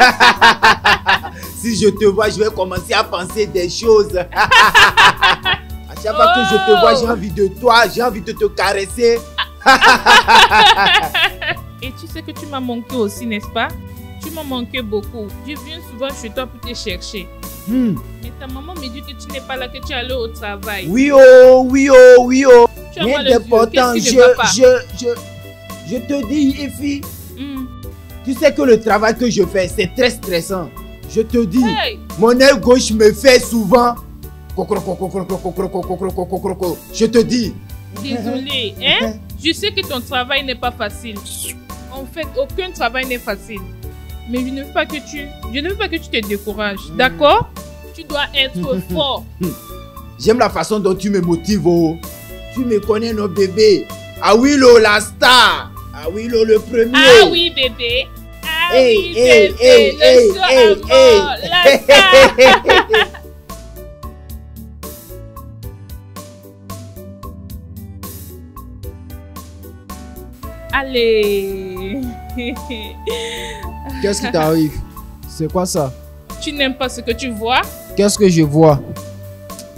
Si je te vois, je vais commencer à penser des choses. À chaque fois que je te vois, j'ai envie de toi, j'ai envie de te caresser. Et tu sais que tu m'as manqué aussi, n'est-ce pas? Tu m'as manqué beaucoup. Je viens souvent chez toi pour te chercher. Mais ta maman me dit que tu n'es pas là, que tu es allé au travail. Oui oh. Rien d'important. Je te dis, Ifi. Tu sais que le travail que je fais, c'est très stressant. Je te dis, mon œil gauche me fait souvent. Je te dis. Désolé, hein? Je sais que ton travail n'est pas facile. En fait, aucun travail n'est facile. Mais je ne veux pas que tu te décourages. D'accord? Tu dois être fort. J'aime la façon dont tu me motives. Oh. Tu me connais, nos bébés. Awilo, la star. Awilo, le premier. Ah oui, bébé. Ah oui, bébé. La star. Allez. Qu'est-ce qui t'arrive? C'est quoi ça? Tu n'aimes pas ce que tu vois? Qu'est-ce que je vois?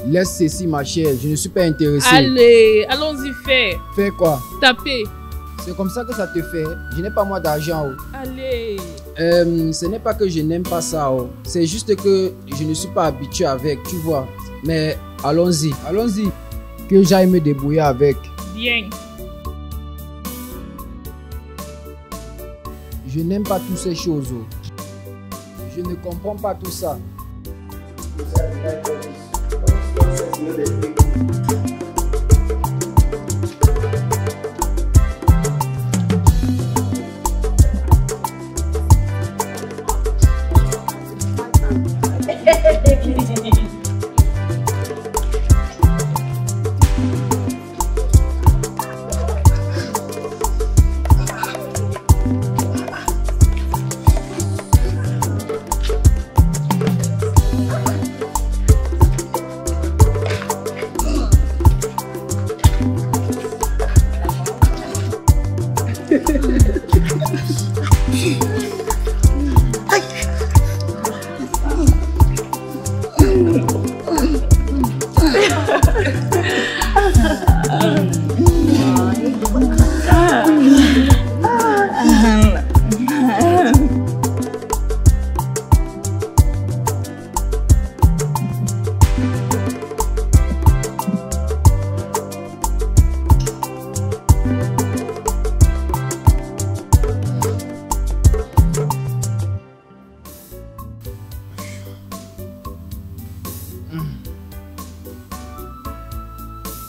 Laisse ceci, ma chère. Je ne suis pas intéressé. Allez, allons-y faire. Fais quoi? Taper. C'est comme ça que ça te fait. Je n'ai pas moi d'argent. Oh. Allez. Ce n'est pas que je n'aime pas ça. Oh. C'est juste que je ne suis pas habitué avec, tu vois. Mais allons-y. Allons-y. Que j'aille me débrouiller avec. Bien. Je n'aime pas toutes ces choses. Oh. Je ne comprends pas tout ça.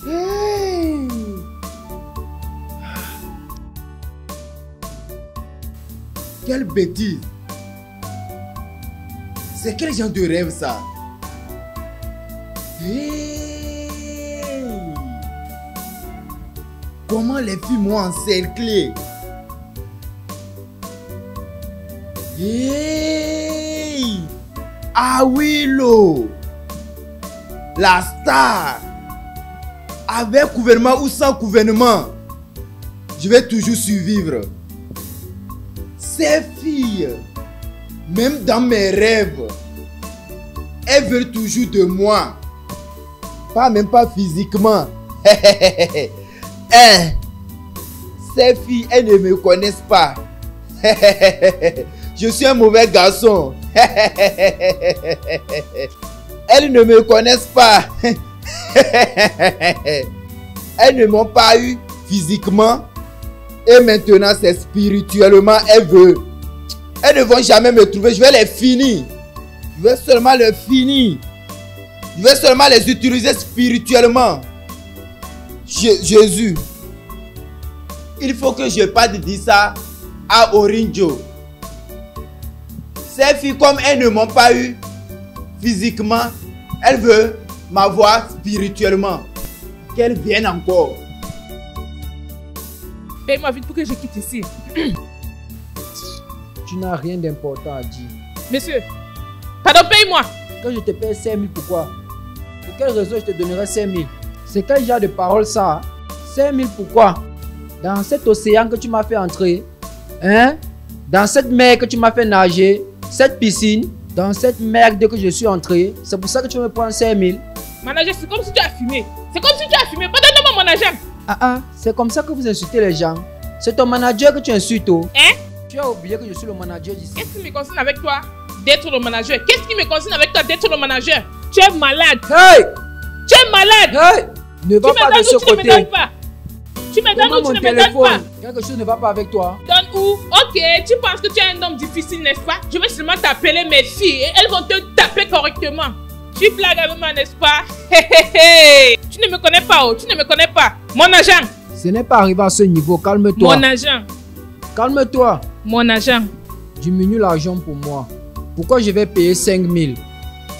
Hey. Quelle bêtise. C'est quel genre de rêve ça? Hey. Comment les filles m'ont encerclé? Hey. Ah oui, l'eau. La star. Avec gouvernement ou sans gouvernement, je vais toujours survivre. Ces filles, même dans mes rêves, elles veulent toujours de moi. Même pas physiquement. Ces filles, elles ne me connaissent pas. Je suis un mauvais garçon. Elles ne me connaissent pas. Elles ne m'ont pas eu physiquement. Et maintenant c'est spirituellement. Elles veulent. Elles ne vont jamais me trouver. Je vais les finir. Je vais seulement les finir. Je vais seulement les utiliser spirituellement. Jésus. Il faut que je parte dire ça à Orinjo. Ces filles, comme elles ne m'ont pas eu physiquement, elles veulent m'avoir spirituellement. Qu'elles viennent encore. Paye-moi vite pour que je quitte ici. Tu n'as rien d'important à dire. Monsieur, pardon, paye-moi. Quand je te paye 5 000, pourquoi? Pour quelle raison je te donnerai 5 000? C'est quel genre de parole ça? 5 000 pourquoi? Dans cet océan que tu m'as fait entrer, hein? Dans cette mer que tu m'as fait nager, cette piscine, dans cette merde que je suis entré, c'est pour ça que tu me prends 5 000. Manager, c'est comme si tu as fumé. C'est comme si tu as fumé. Pardonne-moi, manager. C'est comme ça que vous insultez les gens. C'est ton manager que tu insultes. Hein? Tu as oublié que je suis le manager d'ici. Qu'est-ce qui me concerne avec toi d'être le manager? Qu'est-ce qui me concerne avec toi d'être le manager? Tu es malade. Hey! Tu es malade. Hey! Ne va pas de ce côté. Tu me donnes pas. Tu me donnes ou tu ne me donnes pas? Quelque chose ne va pas avec toi. Donne où? Ok, tu penses que tu es un homme difficile, n'est-ce pas? Je vais seulement t'appeler mes filles et elles vont te taper correctement. Tu blagues avec moi, n'est-ce pas? Tu ne me connais pas, oh, tu ne me connais pas. Mon agent. Ce n'est pas arrivé à ce niveau, calme-toi. Mon agent. Calme-toi. Mon agent. Diminue l'argent pour moi. Pourquoi je vais payer 5 000?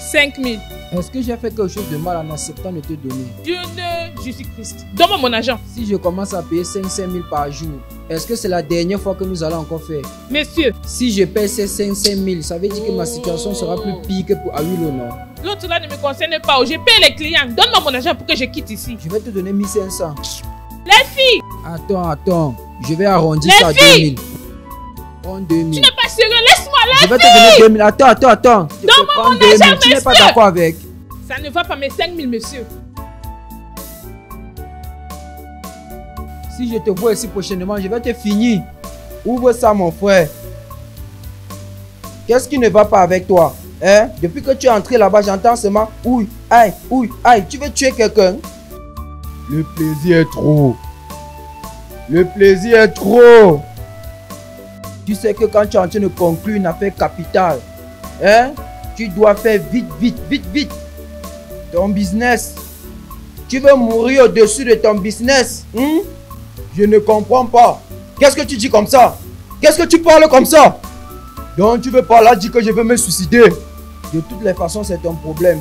5 000. Est-ce que j'ai fait quelque chose de mal en acceptant de te donner? Dieu de Jésus-Christ. Donne-moi mon argent. Si je commence à payer 5 000 par jour, est-ce que c'est la dernière fois que nous allons encore faire? Monsieur. Si je paye ces 5 000, ça veut dire que ma situation sera plus pire que pour Awilo, non? L'autre là ne me concerne pas. Je paye les clients. Donne-moi mon argent pour que je quitte ici. Je vais te donner 1 500. Les filles. Attends. Je vais arrondir ça à 2 000. Prends 2 000. Tu n'es pas sérieux. Laisse-moi les filles. Je vais te donner 2 000. Attends. Donne-moi mon argent, monsieur. Tu n'es pas d'accord avec? Ça ne va pas, mes 5 000, monsieur. Si je te vois ici prochainement, je vais te finir. Ouvre ça, mon frère. Qu'est-ce qui ne va pas avec toi? Hein? Depuis que tu es entré là-bas, j'entends seulement ouille, aïe. Tu veux tuer quelqu'un? Le plaisir est trop. Le plaisir est trop. Tu sais que quand tu es en train de conclure une affaire capitale, hein? Tu dois faire vite. Ton business. Tu veux mourir au-dessus de ton business. Je ne comprends pas. Qu'est-ce que tu dis comme ça? Qu'est-ce que tu parles comme ça? Donc tu veux pas là dire que je veux me suicider. De toutes les façons, c'est ton problème.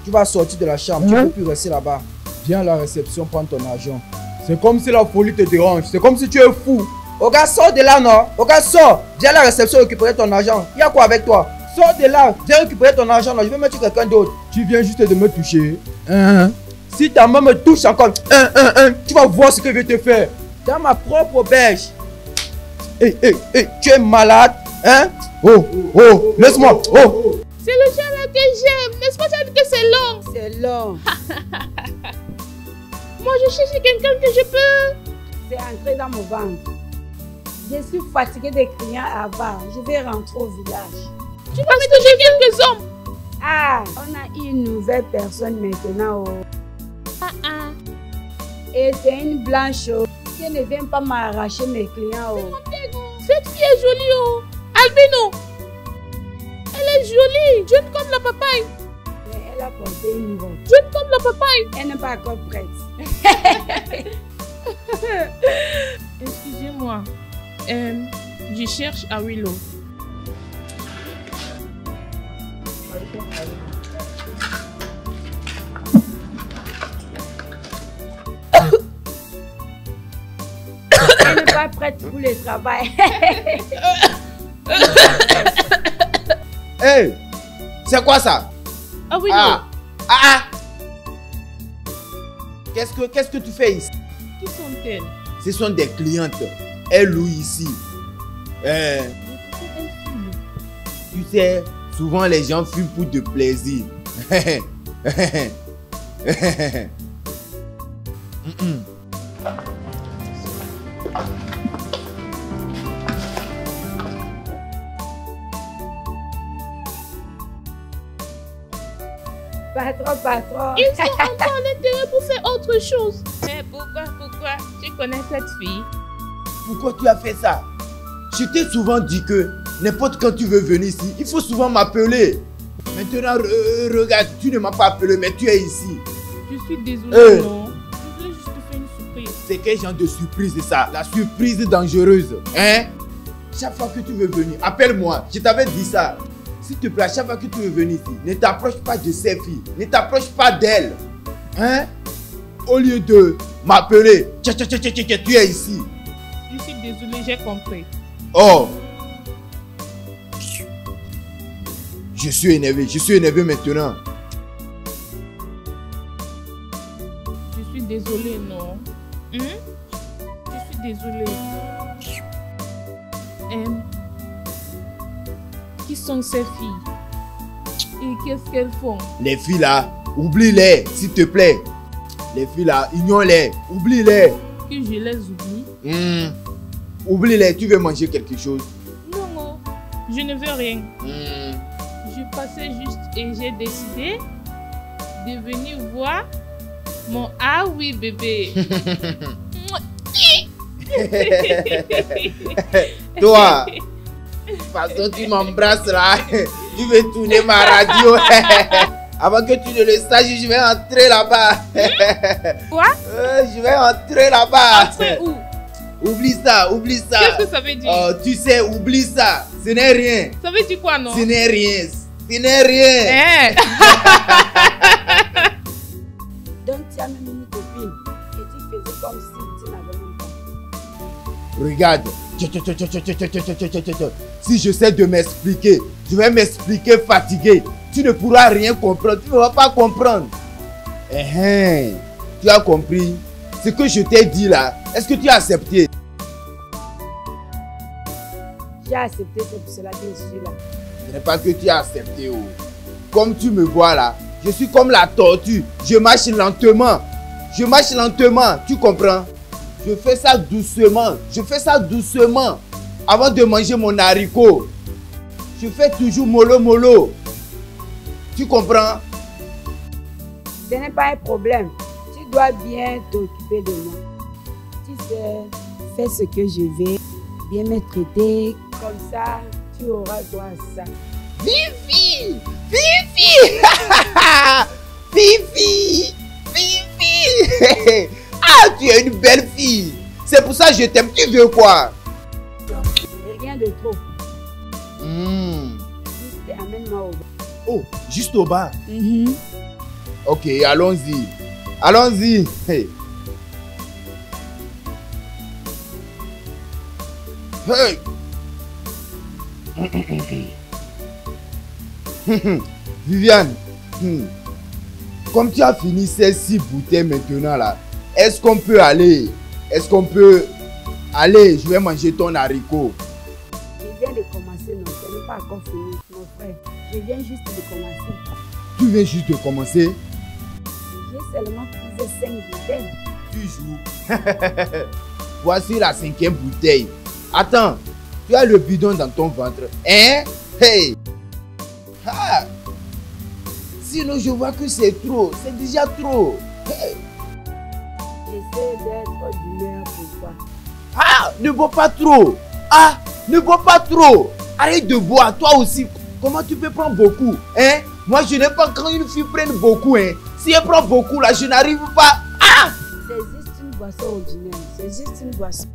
Tu vas sortir de la chambre. Tu ne peux plus rester là-bas. Viens à la réception, prends ton argent. C'est comme si la folie te dérange. C'est comme si tu es fou. Oga, sors de là, non? Oga, sors. Viens à la réception récupérer ton argent. Il y a quoi avec toi? Sors de là. Viens récupérer ton argent. Non, je vais mettre quelqu'un d'autre. Tu viens juste de me toucher. Si ta main me touche encore, tu vas voir ce que je vais te faire. Dans ma propre auberge. Tu es malade, hein? Oh, laisse-moi. Oh. C'est le genre là que j'aime. N'est-ce pas ça que c'est long? C'est long. Moi, je cherche quelqu'un que je peux. C'est entré dans mon ventre. Je suis fatiguée des clients à bas. Je vais rentrer au village. Tu vas me toucher quelques hommes. Ah, on a une nouvelle personne maintenant. Et c'est une blanche qui ne vient pas m'arracher mes clients. Cette fille est jolie. Albino. Elle est jolie, jeune comme la papaye. Mais Elle a porté une robe. Jaune comme la papaye. Elle n'est pas encore prête. Excusez-moi. Je cherche à Willow. Elle n'est pas prête pour le travail. Hey, c'est quoi ça? Ah Willow. Qu'est-ce que tu fais ici? Qui sont-elles? Ce sont des clientes. Elles louent ici. Tu sais, souvent les gens fument pour de plaisir. Patron. Ils sont encore à l'intérieur pour faire autre chose. Mais pourquoi? Tu connais cette fille? Pourquoi tu as fait ça? Je t'ai souvent dit que n'importe quand tu veux venir ici, il faut souvent m'appeler. Maintenant, regarde, tu ne m'as pas appelé, mais tu es ici. Je suis désolée, non. Je voulais juste te faire une surprise. C'est quel genre de surprise c'est ça? La surprise dangereuse. Hein? Chaque fois que tu veux venir, appelle-moi. Je t'avais dit ça. S'il te plaît, chaque fois que tu veux venir ici, ne t'approche pas de ces filles. Ne t'approche pas d'elles. Hein? Au lieu de m'appeler, tu es ici. Je suis désolée, j'ai compris. Oh! Je suis énervé maintenant. Je suis désolée, non? Je suis désolée. Qui sont ces filles? Et qu'est-ce qu'elles font? Les filles là, oublie-les, s'il te plaît. Les filles là, ignore-les, oublie-les. Que je les oublie? Oublie-les, tu veux manger quelque chose? Non, je ne veux rien. Je passais juste et j'ai décidé de venir voir mon ah oui bébé. Toi, de toute façon tu m'embrasses là, tu veux tourner ma radio. Avant que tu ne le saches, je vais entrer là-bas. Quoi? Je vais entrer là-bas. Entrer où? Oublie ça, oublie ça. Qu'est-ce que ça veut dire? Oh, tu sais, oublie ça. Ce n'est rien. Ça veut dire quoi, non? Ce n'est rien. Ce n'est rien. Donc tu as même une copine et tu faisais comme si tu n'avais même pas. Regarde. Si j'essaie de m'expliquer, je vais m'expliquer fatigué. Tu ne pourras rien comprendre. Tu ne vas pas comprendre. Tu as compris? Ce que je t'ai dit là, est-ce que tu as accepté? J'ai accepté, c'est pour cela que je suis là. Ce n'est pas que tu as accepté. Oh. Comme tu me vois là, je suis comme la tortue. Je marche lentement. Je marche lentement. Tu comprends? Je fais ça doucement. Je fais ça doucement. Avant de manger mon haricot. Je fais toujours mollo mollo. Tu comprends? Ce n'est pas un problème. Tu dois bien t'occuper de moi. Tu sais, fais ce que je vais. Bien me traiter. Comme ça, tu auras droit à ça. Fifi! Fifi! Fifi! Fifi! Ah, tu es une belle fille. C'est pour ça que je t'aime. Tu veux quoi? Rien de trop. Juste amène-moi au bas. Oh, juste au bas? Ok, allons-y. Allons-y. Hey. Hey. Viviane, comme tu as fini ces 6 bouteilles maintenant là, est-ce qu'on peut aller? Est-ce qu'on peut aller? Je vais manger ton haricot. Je viens de commencer, non, ce n'est pas encore fini, mon frère. Je viens juste de commencer. Tu viens juste de commencer? J'ai seulement pris 5 bouteilles. Tu joues. Voici la 5e bouteille. Attends, tu as le bidon dans ton ventre. Hein? Hey! Ah! Sinon, je vois que c'est trop. C'est déjà trop. Hey! J'essaie d'être d'humeur pour toi. Ah! Ne bois pas trop. Ah! Ne bois pas trop. Arrête de boire, toi aussi. Comment tu peux prendre beaucoup? Hein? Moi, je n'aime pas quand une fille prenne beaucoup. Hein. Si elle prend beaucoup, là, je n'arrive pas. Ah! C'est juste une boisson ordinaire. C'est juste une boisson.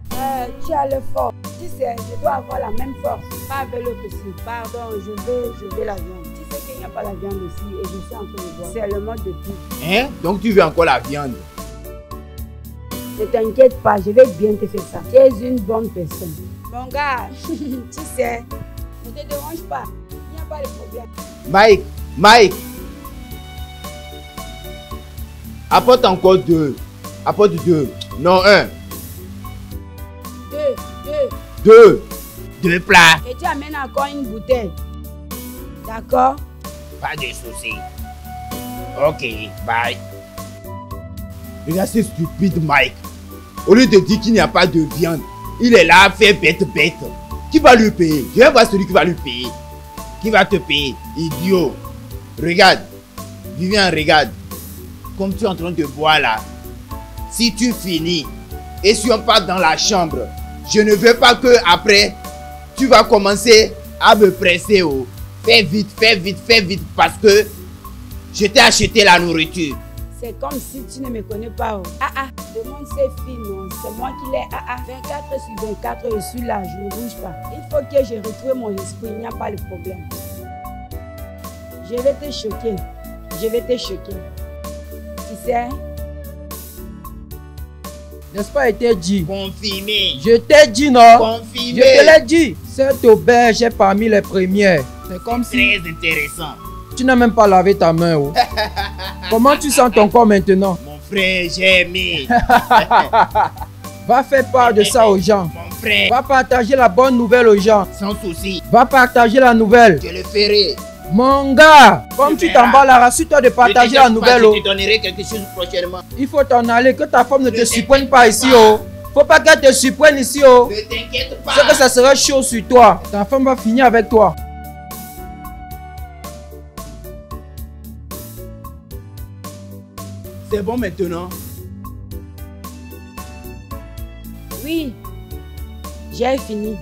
Tu as le fort. Tu sais, je dois avoir la même force. Pas avec l'autre aussi. Pardon, je veux la viande. Tu sais qu'il n'y a pas la viande aussi et je suis en train de boire. C'est le mode de tout. Hein? Donc tu veux encore la viande? Ne t'inquiète pas, je vais bien te faire ça. Tu es une bonne personne. Mon gars, tu sais, ne te dérange pas. Il n'y a pas de problème. Mike. Apporte encore 2. Apporte 2. Non, 1. 2. 2 plats. Et tu amènes encore une bouteille. D'accord? Pas de soucis. Ok, bye. Regarde ce stupide Mike. Au lieu de dire qu'il n'y a pas de viande, il est là à faire bête. Qui va lui payer? Je vais voir celui qui va lui payer. Qui va te payer? Idiot. Regarde. Vivian, regarde. Comme tu es en train de boire là. Si tu finis et si on part dans la chambre, je ne veux pas que après tu vas commencer à me presser. Oh. Fais vite parce que je t'ai acheté la nourriture. C'est comme si tu ne me connais pas. Oh. Demande ces filles, non. C'est moi qui l'ai. 24/24, je suis là, je ne bouge pas. Il faut que je retrouve mon esprit, il n'y a pas de problème. Je vais te choquer. Tu sais? N'est-ce pas été dit? Confirmé. Je t'ai dit non? Confirmé. Je te l'ai dit. Cette auberge est parmi les premières. C'est comme si... Très intéressant. Tu n'as même pas lavé ta main. Oh. Comment tu sens ton corps maintenant? Mon frère, j'ai aimé. Va faire part de ça aux gens. Mon frère. Va partager la bonne nouvelle aux gens. Sans souci. Va partager la nouvelle. Je le ferai. Mon gars, comme tu t'emballes, rassure-toi de partager la nouvelle. Je te donnerai quelque chose prochainement. Il faut t'en aller, que ta femme ne te surprenne pas ici. Oh. Faut pas qu'elle te surprenne ici. Oh. Ne t'inquiète pas. C'est que ça sera chaud sur toi. Ta femme va finir avec toi. C'est bon maintenant? Oui, j'ai fini.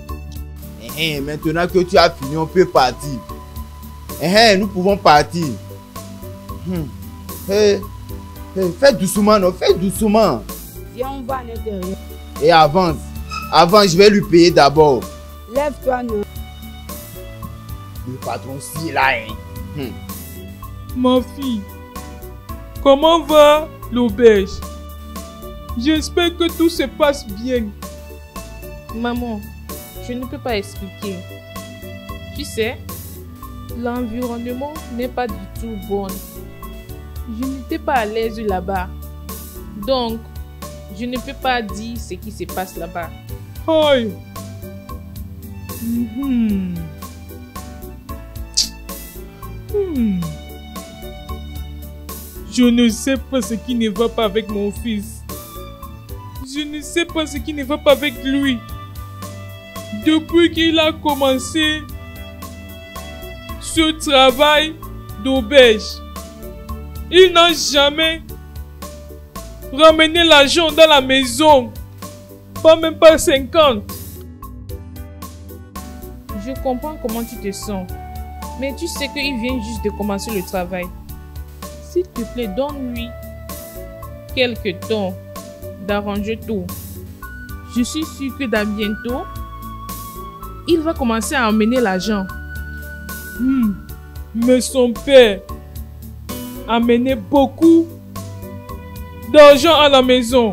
Maintenant que tu as fini, on peut partir. Nous pouvons partir. Fais doucement, non? Fais doucement. Viens, on va à l'intérieur. Et avance. Je vais lui payer d'abord. Lève-toi, non? Le patron, si là, Ma fille, comment va l'auberge? J'espère que tout se passe bien. Maman, je ne peux pas expliquer. Tu sais, l'environnement n'est pas du tout bon. Je n'étais pas à l'aise là-bas. Donc, je ne peux pas dire ce qui se passe là-bas. Aïe. Je ne sais pas ce qui ne va pas avec mon fils. Je ne sais pas ce qui ne va pas avec lui. Depuis qu'il a commencé ce travail d'auberge, il n'a jamais ramené l'argent dans la maison. Pas même pas 50. Je comprends comment tu te sens. Mais tu sais qu'il vient juste de commencer le travail. S'il te plaît, donne-lui quelques temps d'arranger tout. Je suis sûre que dans bientôt, il va commencer à emmener l'argent. Mais son père amenait beaucoup d'argent à la maison.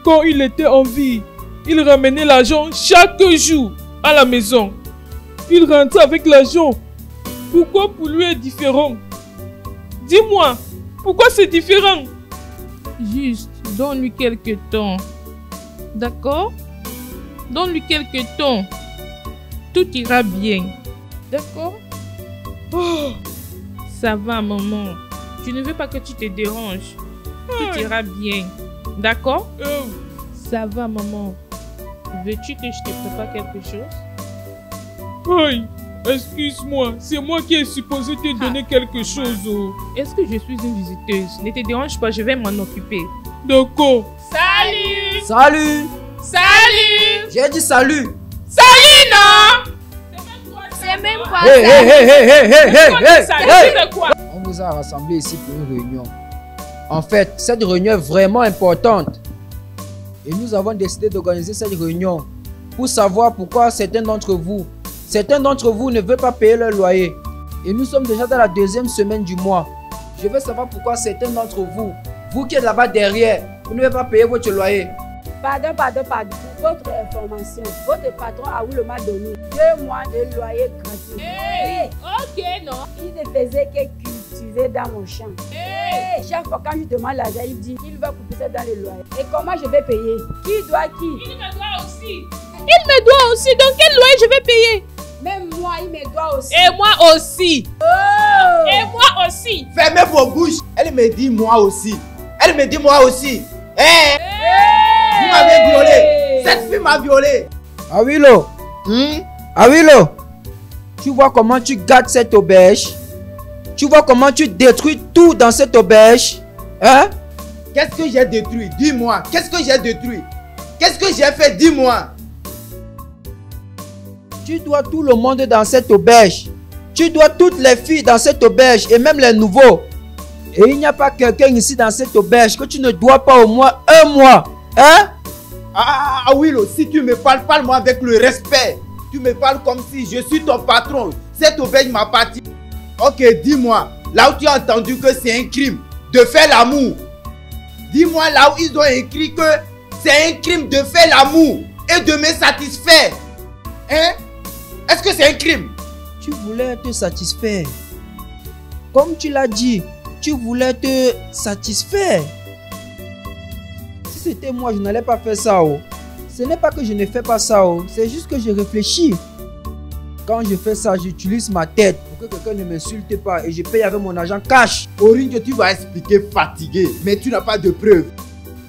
Quand il était en vie, il ramenait l'argent chaque jour à la maison. Il rentrait avec l'argent. Pourquoi pour lui est différent? Dis-moi, pourquoi c'est différent? Juste, donne-lui quelques temps. D'accord? Donne-lui quelques temps. Tout ira bien. D'accord? Oh. Ça va, maman. Je ne veux pas que tu te déranges. Tout ira bien. D'accord? Ça va, maman. Veux-tu que je te prépare quelque chose? Aïe, excuse-moi. C'est moi qui ai supposé te donner quelque chose. Oh. Est-ce que je suis une visiteuse? Ne te dérange pas, je vais m'en occuper. D'accord. Salut! Salut! Salut! J'ai dit salut! Salut, non! C'est C'est même pas ça. On vous a rassemblés ici pour une réunion. En fait, cette réunion est vraiment importante. Et nous avons décidé d'organiser cette réunion pour savoir pourquoi certains d'entre vous ne veulent pas payer leur loyer. Et nous sommes déjà dans la 2e semaine du mois. Je veux savoir pourquoi certains d'entre vous, vous qui êtes là-bas derrière, vous ne voulez pas payer votre loyer. Pardon. Pour votre information, votre patron a voulu m'a donné 2 mois de loyer gratuit. Hey, ok, non. Il ne faisait que cultiver dans mon champ. Hey. Chaque fois quand je demande l'argent, il dit qu'il va couper ça dans le loyer. Et comment je vais payer? Qui doit qui? Il me doit aussi. Il me doit aussi. Donc quel loyer je vais payer? Même moi, il me doit aussi. Et moi aussi. Oh. Et moi aussi. Fermez vos bouches. Elle me dit moi aussi. Elle me dit moi aussi. Hey. Vous m'avez violé. Cette fille m'a violé. Awilo. Awilo. Tu vois comment tu gâtes cette auberge? Tu vois comment tu détruis tout dans cette auberge? Hein? Qu'est-ce que j'ai détruit? Dis-moi. Qu'est-ce que j'ai détruit? Qu'est-ce que j'ai fait? Dis-moi. Tu dois tout le monde dans cette auberge. Tu dois toutes les filles dans cette auberge et même les nouveaux. Et il n'y a pas quelqu'un ici dans cette auberge que tu ne dois pas au moins 1 mois. Hein? Ah Willow, si tu me parles, parle-moi avec le respect. Tu me parles comme si je suis ton patron. Cette auberge m'appartient. Ok, dis-moi, là où tu as entendu que c'est un crime de faire l'amour. Dis-moi là où ils ont écrit que c'est un crime de faire l'amour et de me satisfaire. Hein? Est-ce que c'est un crime? Tu voulais te satisfaire. Comme tu l'as dit, tu voulais te satisfaire. Si c'était moi, je n'allais pas faire ça. Oh. Ce n'est pas que je ne fais pas ça. Oh. C'est juste que je réfléchis. Quand je fais ça, j'utilise ma tête pour que quelqu'un ne m'insulte pas et je paye avec mon argent cash. Oringe, tu vas expliquer fatigué, mais tu n'as pas de preuves.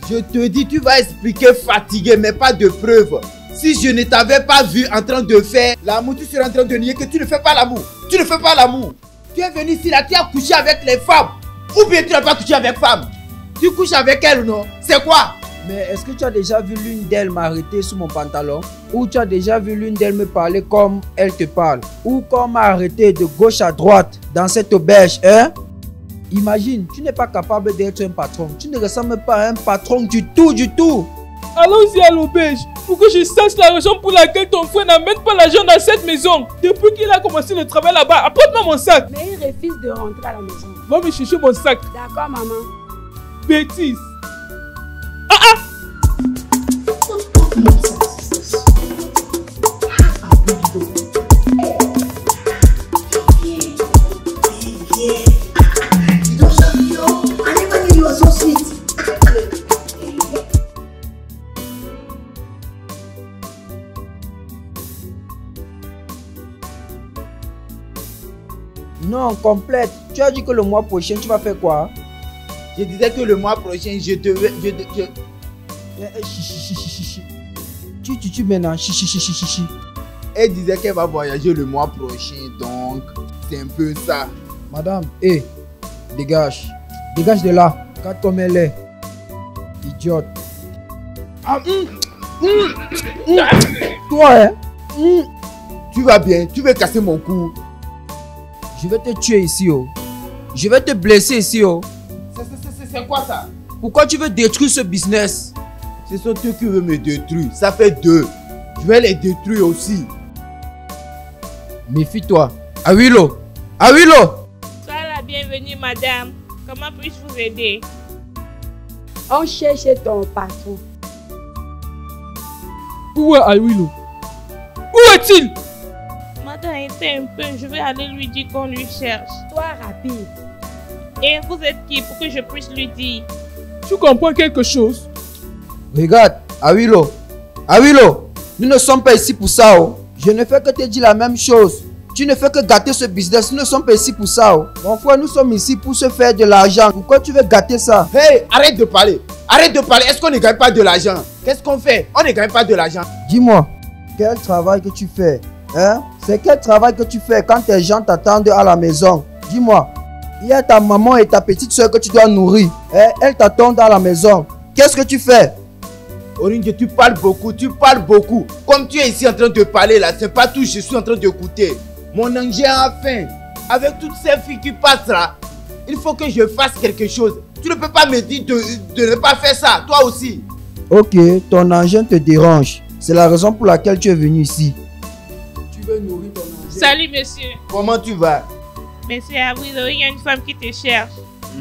Je te dis, tu vas expliquer fatigué, mais pas de preuves. Si je ne t'avais pas vu en train de faire l'amour, tu serais en train de nier que tu ne fais pas l'amour. Tu ne fais pas l'amour. Tu es venu ici là, tu as couché avec les femmes. Ou bien tu n'as pas couché avec femmes. Tu couches avec elles ou non? C'est quoi? Mais est-ce que tu as déjà vu l'une d'elles m'arrêter sous mon pantalon? Ou tu as déjà vu l'une d'elles me parler comme elle te parle? Ou comme m'arrêter de gauche à droite dans cette auberge, hein? Imagine, tu n'es pas capable d'être un patron. Tu ne ressembles pas à un patron du tout, du tout. Allons-y à l'auberge pour que je sache la raison pour laquelle ton frère n'amène pas l'argent dans cette maison. Depuis qu'il a commencé le travail là-bas, apporte-moi mon sac. Mais il refuse de rentrer à la maison. Va me chercher mon sac. D'accord, maman. Bêtise. Non, complète. Tu as dit que le mois prochain, tu vas faire quoi? Je disais que le mois prochain, je devais... Tu maintenant. Elle disait qu'elle va voyager le mois prochain, donc c'est un peu ça. Madame, dégage. Dégage de là. Regarde comme elle est. Idiote. Toi, hein? Tu vas bien, tu veux casser mon cou. Je vais te tuer ici, oh. Je vais te blesser ici, oh. C'est quoi ça? Pourquoi tu veux détruire ce business? Ce sont eux qui veulent me détruire. Ça fait 2. Je vais les détruire aussi. Méfie-toi. Awilo! Awilo! Sois la bienvenue, madame. Comment puis-je vous aider? On cherche ton patron. Où est Awilo? Où est-il? Madame, était un peu. Je vais aller lui dire qu'on lui cherche. Sois rapide. Et vous êtes qui pour que je puisse lui dire? Tu comprends quelque chose? Regarde, Awilo. Awilo, nous ne sommes pas ici pour ça, oh. Je ne fais que te dire la même chose. Tu ne fais que gâter ce business. Nous ne sommes pas ici pour ça, oh. Mon frère, nous sommes ici pour se faire de l'argent. Pourquoi tu veux gâter ça? Hey, arrête de parler. Arrête de parler. Est-ce qu'on ne gagne pas de l'argent? Qu'est-ce qu'on fait? On ne gagne pas de l'argent. Dis-moi, quel travail que tu fais? Hein? C'est quel travail que tu fais quand tes gens t'attendent à la maison? Dis-moi, il y a ta maman et ta petite soeur que tu dois nourrir. Hein? Elles t'attendent à la maison. Qu'est-ce que tu fais? Oringe, tu parles beaucoup, tu parles beaucoup. Comme tu es ici en train de parler là, c'est pas tout, je suis en train d'écouter. Mon engin a faim. Avec toutes ces filles qui passent là, il faut que je fasse quelque chose. Tu ne peux pas me dire de ne pas faire ça, toi aussi. Ok, ton engin te dérange. C'est la raison pour laquelle tu es venu ici. Tu veux nourrir ton engin. Salut, monsieur. Comment tu vas? Monsieur Abrido, il y a une femme qui te cherche.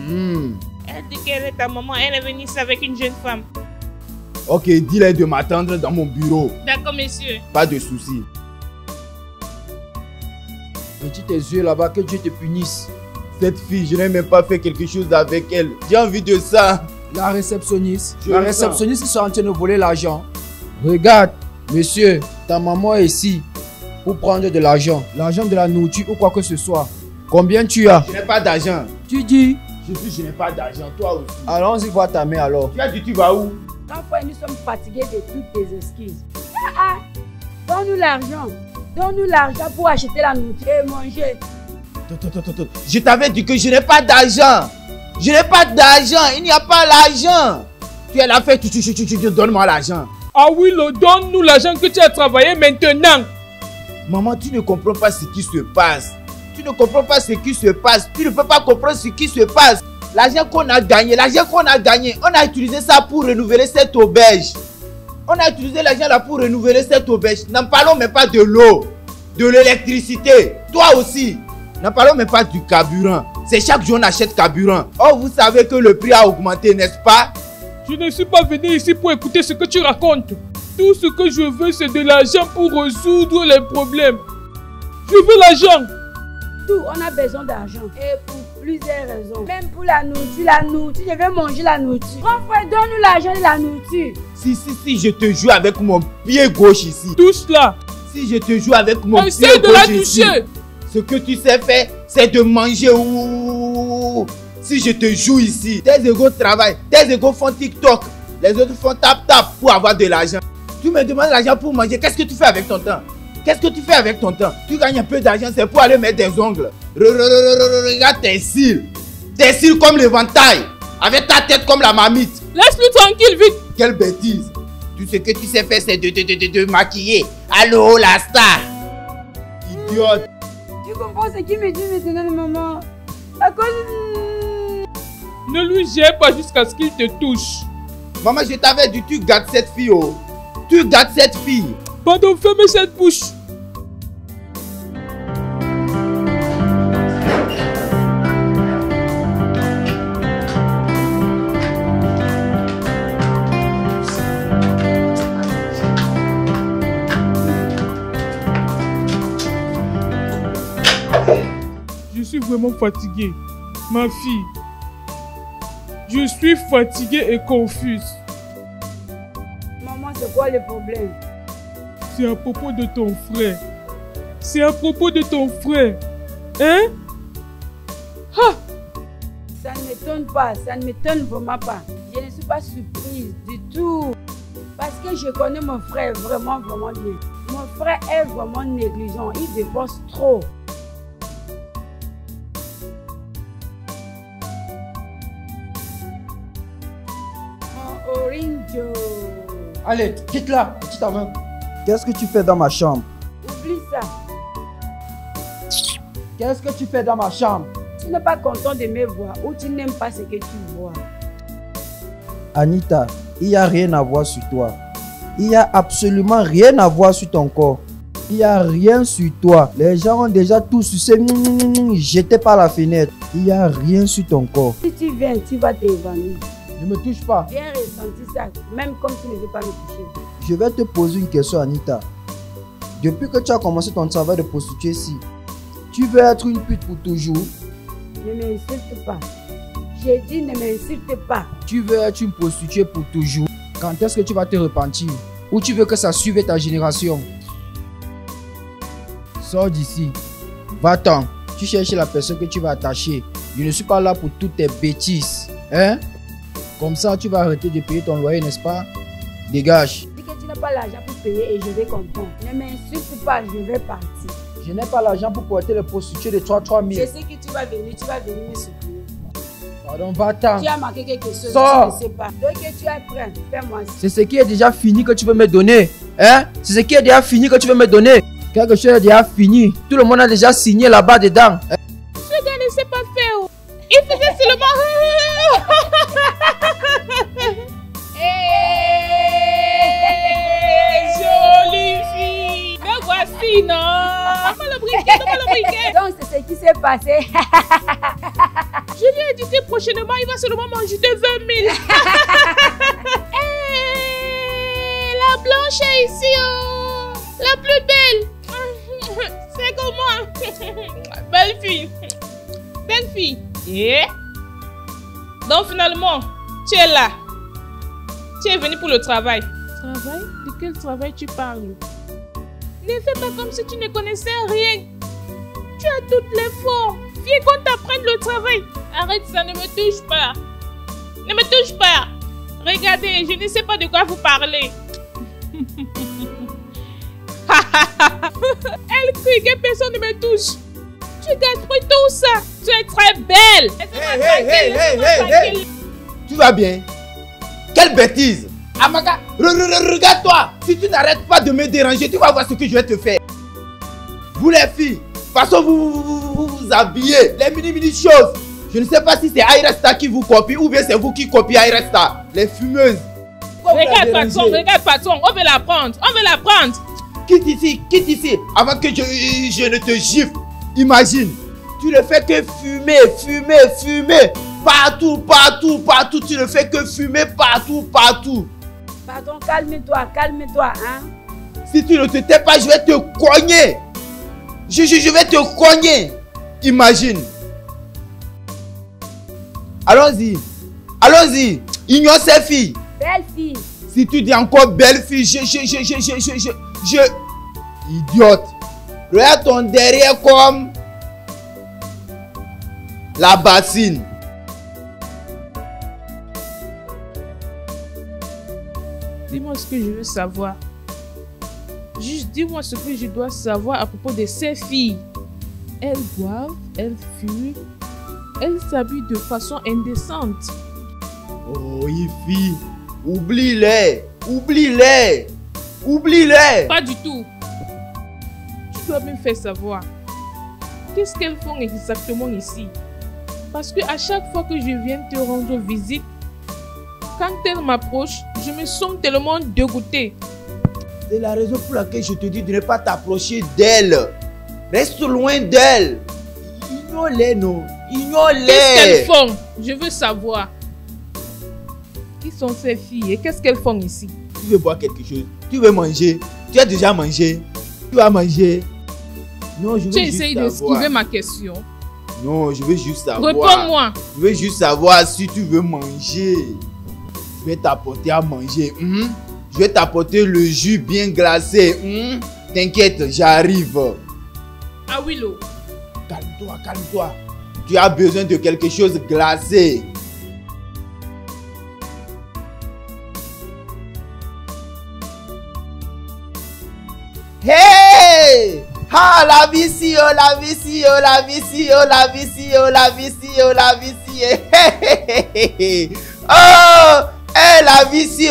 Elle dit qu'elle est ta maman. Elle est venue ici avec une jeune femme. Ok, dis-leur de m'attendre dans mon bureau. D'accord, monsieur. Pas de soucis. Petit tes yeux là-bas, que Dieu te punisse. Cette fille, je n'ai même pas fait quelque chose avec elle. J'ai envie de ça. La réceptionniste. Je La le réceptionniste qui sont en train de voler l'argent. Regarde, monsieur, ta maman est ici pour prendre de l'argent. L'argent de la nourriture ou quoi que ce soit. Combien tu as? Je n'ai pas d'argent. Tu dis? Je n'ai pas d'argent, toi aussi. Allons-y voir ta mère alors. Tu as dit tu vas où? Parfois, nous sommes fatigués de toutes tes excuses. Donne-nous l'argent. Donne-nous l'argent pour acheter la nourriture et manger. Attends. Je t'avais dit que je n'ai pas d'argent. Je n'ai pas d'argent. Il n'y a pas l'argent. Tu es là, fait, tu donne-moi l'argent. Ah oui, donne-nous l'argent que tu as travaillé maintenant. Maman, tu ne comprends pas ce qui se passe. Tu ne comprends pas ce qui se passe. Tu ne peux pas comprendre ce qui se passe. L'argent qu'on a gagné, on a utilisé ça pour renouveler cette auberge. On a utilisé l'argent là pour renouveler cette auberge. N'en parlons même pas de l'eau, de l'électricité. Toi aussi. N'en parlons même pas du carburant. C'est chaque jour on achète carburant. Oh, vous savez que le prix a augmenté, n'est-ce pas? Je ne suis pas venu ici pour écouter ce que tu racontes. Tout ce que je veux, c'est de l'argent pour résoudre les problèmes. Je veux l'argent. Tout, on a besoin d'argent. Et pour plusieurs raisons. Même pour la nourriture, je vais manger la nourriture. Grand frère, donne-nous l'argent de la nourriture. Si, je te joue avec mon pied gauche ici. Touche là. Si je te joue avec mon pied Essaye de gauche la ici. toucher. Ce que tu sais faire, c'est de manger. Si je te joue ici, tes égaux travaillent, tes égaux font TikTok, les autres font tap-tap pour avoir de l'argent. Tu me demandes l'argent pour manger, qu'est-ce que tu fais avec ton temps? Qu'est-ce que tu fais avec ton temps? Tu gagnes un peu d'argent, c'est pour aller mettre des ongles. Regarde tes cils comme l'éventail, avec ta tête comme la marmite. Laisse-lui tranquille, vite. Quelle bêtise. Tout ce que tu sais faire, c'est de maquiller. Allô, la star. Idiote. Tu comprends ce qu'il me dit maintenant, maman? À cause... Ne lui gère pas jusqu'à ce qu'il te touche. Maman, je t'avais dit, tu gardes cette fille, oh. Tu gardes cette fille. Pardon, fermez cette bouche. Je suis vraiment fatigué, ma fille. Je suis fatigué et confuse. Maman, c'est quoi le problème? C'est à propos de ton frère. C'est à propos de ton frère. Hein? Ha! Ça ne m'étonne pas, ça ne m'étonne vraiment pas. Je ne suis pas surprise du tout. Parce que je connais mon frère vraiment bien. Mon frère est vraiment négligent, il dépense trop. Mon Orinjo. Allez, quitte-la, quitte ta main. Qu'est-ce que tu fais dans ma chambre? Oublie ça. Qu'est-ce que tu fais dans ma chambre? Tu n'es pas content de me voir ou tu n'aimes pas ce que tu vois. Anita, il n'y a rien à voir sur toi. Il n'y a absolument rien à voir sur ton corps. Il n'y a rien sur toi. Les gens ont déjà tout sucé, jeté par la fenêtre. Il n'y a rien sur ton corps. Si tu viens, tu vas t'évanouir. Ne me touche pas. Viens ressentir ça, même comme tu ne veux pas me toucher. Je vais te poser une question, Anita. Depuis que tu as commencé ton travail de prostituée ici, tu veux être une pute pour toujours? Ne m'insulte pas. J'ai dit ne m'insulte pas. Tu veux être une prostituée pour toujours? Quand est-ce que tu vas te repentir? Ou tu veux que ça suive ta génération? Sors d'ici. Va-t'en. Tu cherches la personne que tu vas attacher. Je ne suis pas là pour toutes tes bêtises. Hein? Comme ça, tu vas arrêter de payer ton loyer, n'est-ce pas? Dégage. Dis que tu n'as pas l'argent pour payer et je vais comprendre. Ne m'insulte pas, je vais partir. Je n'ai pas l'argent pour porter les prostituées de 3 000. Je sais que tu vas venir me supplier. Pardon, va-t'en. Tu as manqué quelque chose, Sors. je ne sais pas. Donc que tu es prêt, fais-moi ça. C'est ce qui est déjà fini que tu veux me donner. Hein? C'est ce qui est déjà fini que tu veux me donner. Quelque chose est déjà fini. Tout le monde a déjà signé là-bas dedans. Ce gars ne sait pas faire. Il faisait seulement... Jolie fille. Me voici, non? Comment le briquet? Donc c'est ce qui s'est passé. Je lui ai dit que prochainement, il va seulement manger de 20 000. La blanche est ici, oh. La plus belle. C'est comment? Belle fille. Belle fille. Yeah. Donc finalement, tu es là. Tu es venu pour le travail. Travail? De quel travail tu parles? Ne fais pas comme si tu ne connaissais rien. Tu as toutes les formes. Viens qu'on t'apprenne le travail. Arrête ça, ne me touche pas. Ne me touche pas. Regardez, je ne sais pas de quoi vous parlez. Elle crie que personne ne me touche. Tu gaspilles tout ça. Tu es très belle. Hey. Tu vas bien? Quelle bêtise! Amaka, regarde-toi! Si tu n'arrêtes pas de me déranger, tu vas voir ce que je vais te faire. Vous les filles, de toute façon vous habillez, les mini choses. Je ne sais pas si c'est Ayresta qui vous copie ou bien c'est vous qui copiez Ayresta. Les fumeuses. Regarde patron, on veut la prendre, Quitte ici, avant que je ne te gifle. Imagine, tu ne fais que fumer. Partout, tu ne fais que fumer partout. Pardon, calme-toi, hein. Si tu ne te tais pas, je vais te cogner. Je vais te cogner. Imagine. Allons-y. Ignore ces filles. Belle fille. Si tu dis encore belle fille, idiote. Regarde ton derrière comme la bassine. Dis-moi ce que je veux savoir. Juste dis-moi ce que je dois savoir à propos de ces filles. Elles boivent, elles fument, elles s'habillent de façon indécente. Oh, Ifi, oublie-les. Pas du tout. Tu dois me faire savoir. Qu'est-ce qu'elles font exactement ici? Parce que à chaque fois que je viens te rendre visite, quand elles m'approchent, je me sens tellement dégoûtée. C'est la raison pour laquelle je te dis de ne pas t'approcher d'elles. Reste loin d'elles. Ignore-les, non. Ignore-les. Qu'est-ce qu'elles font? Je veux savoir. Qui sont ces filles et qu'est-ce qu'elles font ici? Tu veux boire quelque chose? Tu veux manger? Tu as déjà mangé? Tu vas manger? Non, je veux tu juste essayes savoir. d'esquiver ma question. Non, je veux juste savoir. Réponds-moi. Je veux juste savoir si tu veux manger. Je vais t'apporter à manger. Je vais t'apporter le jus bien glacé. T'inquiète, j'arrive. Ah oui, l'eau. Calme-toi. Tu as besoin de quelque chose glacé. Hey! Ah, la vici, la vici. Oh! Eh, la vici,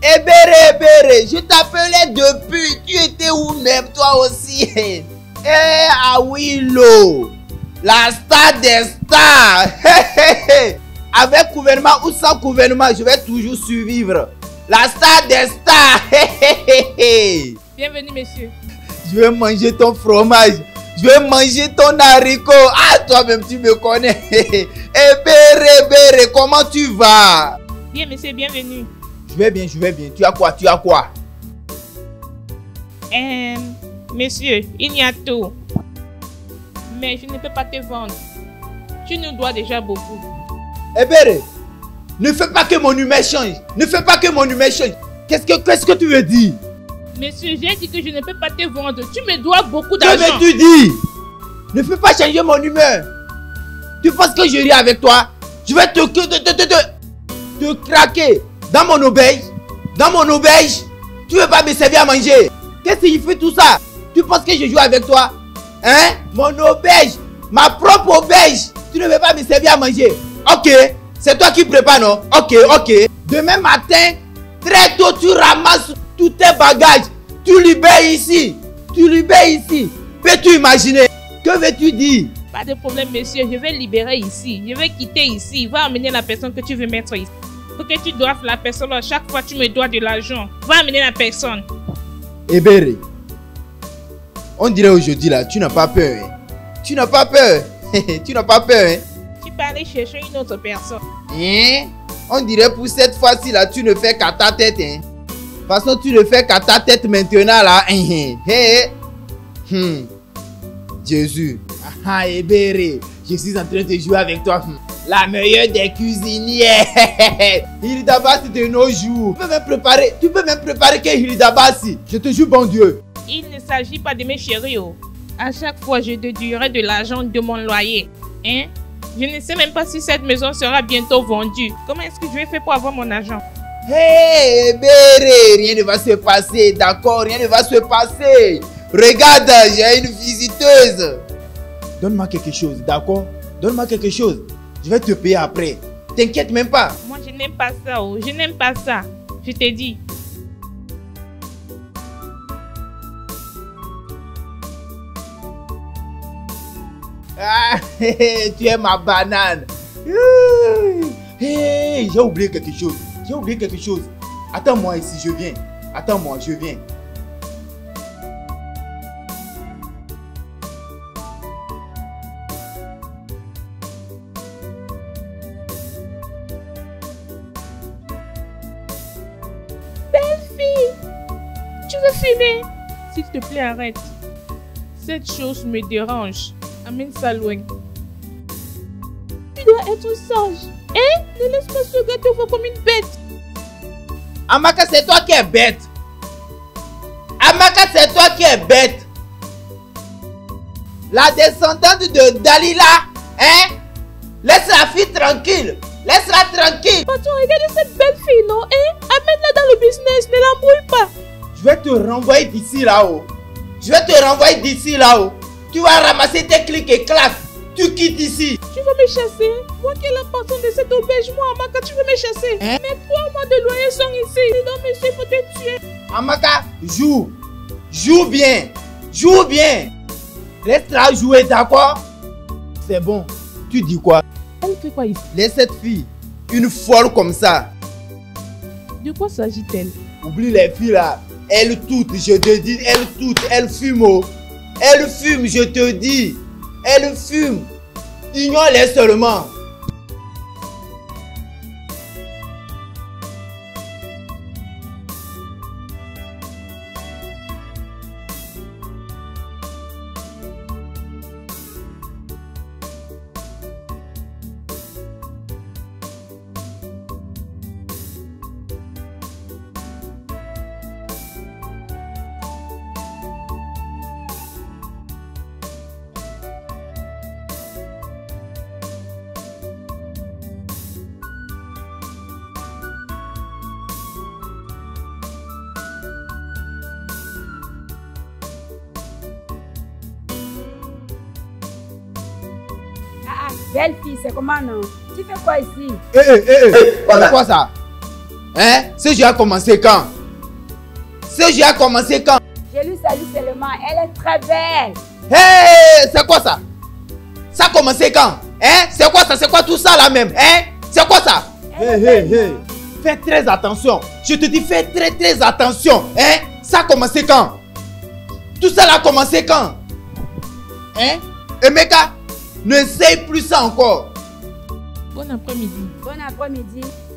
Ebere, je t'appelais depuis. Tu étais où même, toi aussi? Eh, Awilo, la star des stars. Avec gouvernement ou sans gouvernement, je vais toujours survivre. La star des stars. Bienvenue, monsieur. Je vais manger ton fromage. Je vais manger ton haricot. Ah, toi-même, tu me connais. Ebere, comment tu vas? Bien, monsieur, bienvenue. Je vais bien. Tu as quoi? Monsieur, il y a tout. Mais je ne peux pas te vendre. Tu nous dois déjà beaucoup. Ebere, ne fais pas que mon humeur change. Qu'est-ce que tu veux dire? Monsieur, j'ai dit que je ne peux pas te vendre. Tu me dois beaucoup d'argent. Que veux-tu dire? Ne fais pas changer mon humeur. Tu penses que je ris avec toi? Je vais te craquer dans mon auberge. Tu veux pas me servir à manger? Qu'est-ce qui fait tout ça? Tu penses que je joue avec toi? Hein? Mon auberge, ma propre auberge. Tu ne veux pas me servir à manger? Ok, c'est toi qui prépares, non? Ok. Demain matin, très tôt, tu ramasses tous tes bagages. Tu libères ici. Tu libères ici. Peux-tu imaginer? Que veux-tu dire? Pas de problème, monsieur. Je vais libérer ici. Je vais quitter ici. Va amener la personne que tu veux mettre ici. Faut que tu doives la personne. À chaque fois, tu me dois de l'argent. Va amener la personne. Ebere, on dirait aujourd'hui là, tu n'as pas peur. Hein? Tu n'as pas peur. Tu n'as pas peur. Hein? Tu peux aller chercher une autre personne. Hein? On dirait pour cette fois-ci là, tu ne fais qu'à ta tête. Hein? De toute façon, tu ne fais qu'à ta tête maintenant là. Hey. Jésus. Ah, Ebere, je suis en train de jouer avec toi. La meilleure des cuisinières. Hiridabasi de nos jours. Tu peux même préparer que Hiridabasi. Je te jure, bon Dieu. Il ne s'agit pas de mes chéris. À chaque fois, je déduirai de l'argent de mon loyer. Hein? Je ne sais même pas si cette maison sera bientôt vendue. Comment est-ce que je vais faire pour avoir mon argent? Hey, Ebere, rien ne va se passer, d'accord? Rien ne va se passer. Regarde, j'ai une visiteuse. Donne-moi quelque chose, d'accord? Donne-moi quelque chose. Je vais te payer après. T'inquiète même pas. Moi, je n'aime pas ça. Je n'aime pas ça. Je t'ai dit. Ah, tu es ma banane. Hey, j'ai oublié quelque chose. Attends-moi ici, je viens. Attends-moi, je viens. Tu veux fumer? S'il te plaît, arrête. Cette chose me dérange. Amène ça loin. Tu dois être sage. Hein? Ne laisse pas ce gars te voir comme une bête. Amaka, c'est toi qui es bête. Amaka, c'est toi qui es bête. La descendante de Dalila. Hein? Laisse la fille tranquille. Laisse-la tranquille. Patron, regarde cette belle fille, non? Hein? Amène-la dans le business. Ne l'embrouille pas. Je vais te renvoyer d'ici là-haut. Tu vas ramasser tes clics et claques. Tu quittes ici. Tu veux me chasser? Moi qui est la patronne de cette auberge, moi, Amaka, tu veux me chasser? Hein? Mais 3 mois de loyer sont ici. Donc, monsieur, il faut te tuer. Amaka, joue. Joue bien. Laisse-la jouer, d'accord? C'est bon. Tu dis quoi? Elle fait quoi ici? Laisse cette fille. Une folle comme ça. De quoi s'agit-elle? Oublie les filles là. Elles toutes, je te dis, elles toutes, elles fument. Oh. Elles fument, je te dis. Elles fument. Ignore-les seulement. Belle fille, c'est comment non? Tu fais quoi ici? C'est quoi ça? Hein? Ce jeu a commencé quand? Je lui salue seulement, elle est très belle. Hey, c'est quoi ça? Ça a commencé quand? Hein? C'est quoi ça? C'est quoi tout ça là même? Hein? C'est quoi ça? Hey. Fais très attention. Je te dis, fais très attention. Hein? Ça a commencé quand? Tout ça là a commencé quand? Hein? Emeka, n'essaye plus ça encore. Bon après-midi.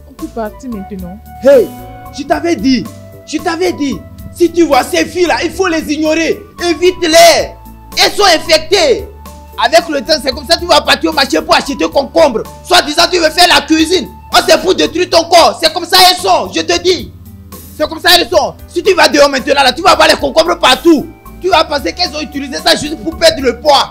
On peut partir maintenant. Hey, je t'avais dit. Si tu vois ces filles là, il faut les ignorer. Évite-les. Elles sont infectées. Avec le temps, c'est comme ça que tu vas partir au marché pour acheter concombre. Soit disant tu veux faire la cuisine. On c'est pour détruire ton corps. C'est comme ça elles sont, je te dis. C'est comme ça elles sont. Si tu vas dehors maintenant là, tu vas voir les concombres partout. Tu vas penser qu'elles ont utilisé ça juste pour perdre le poids.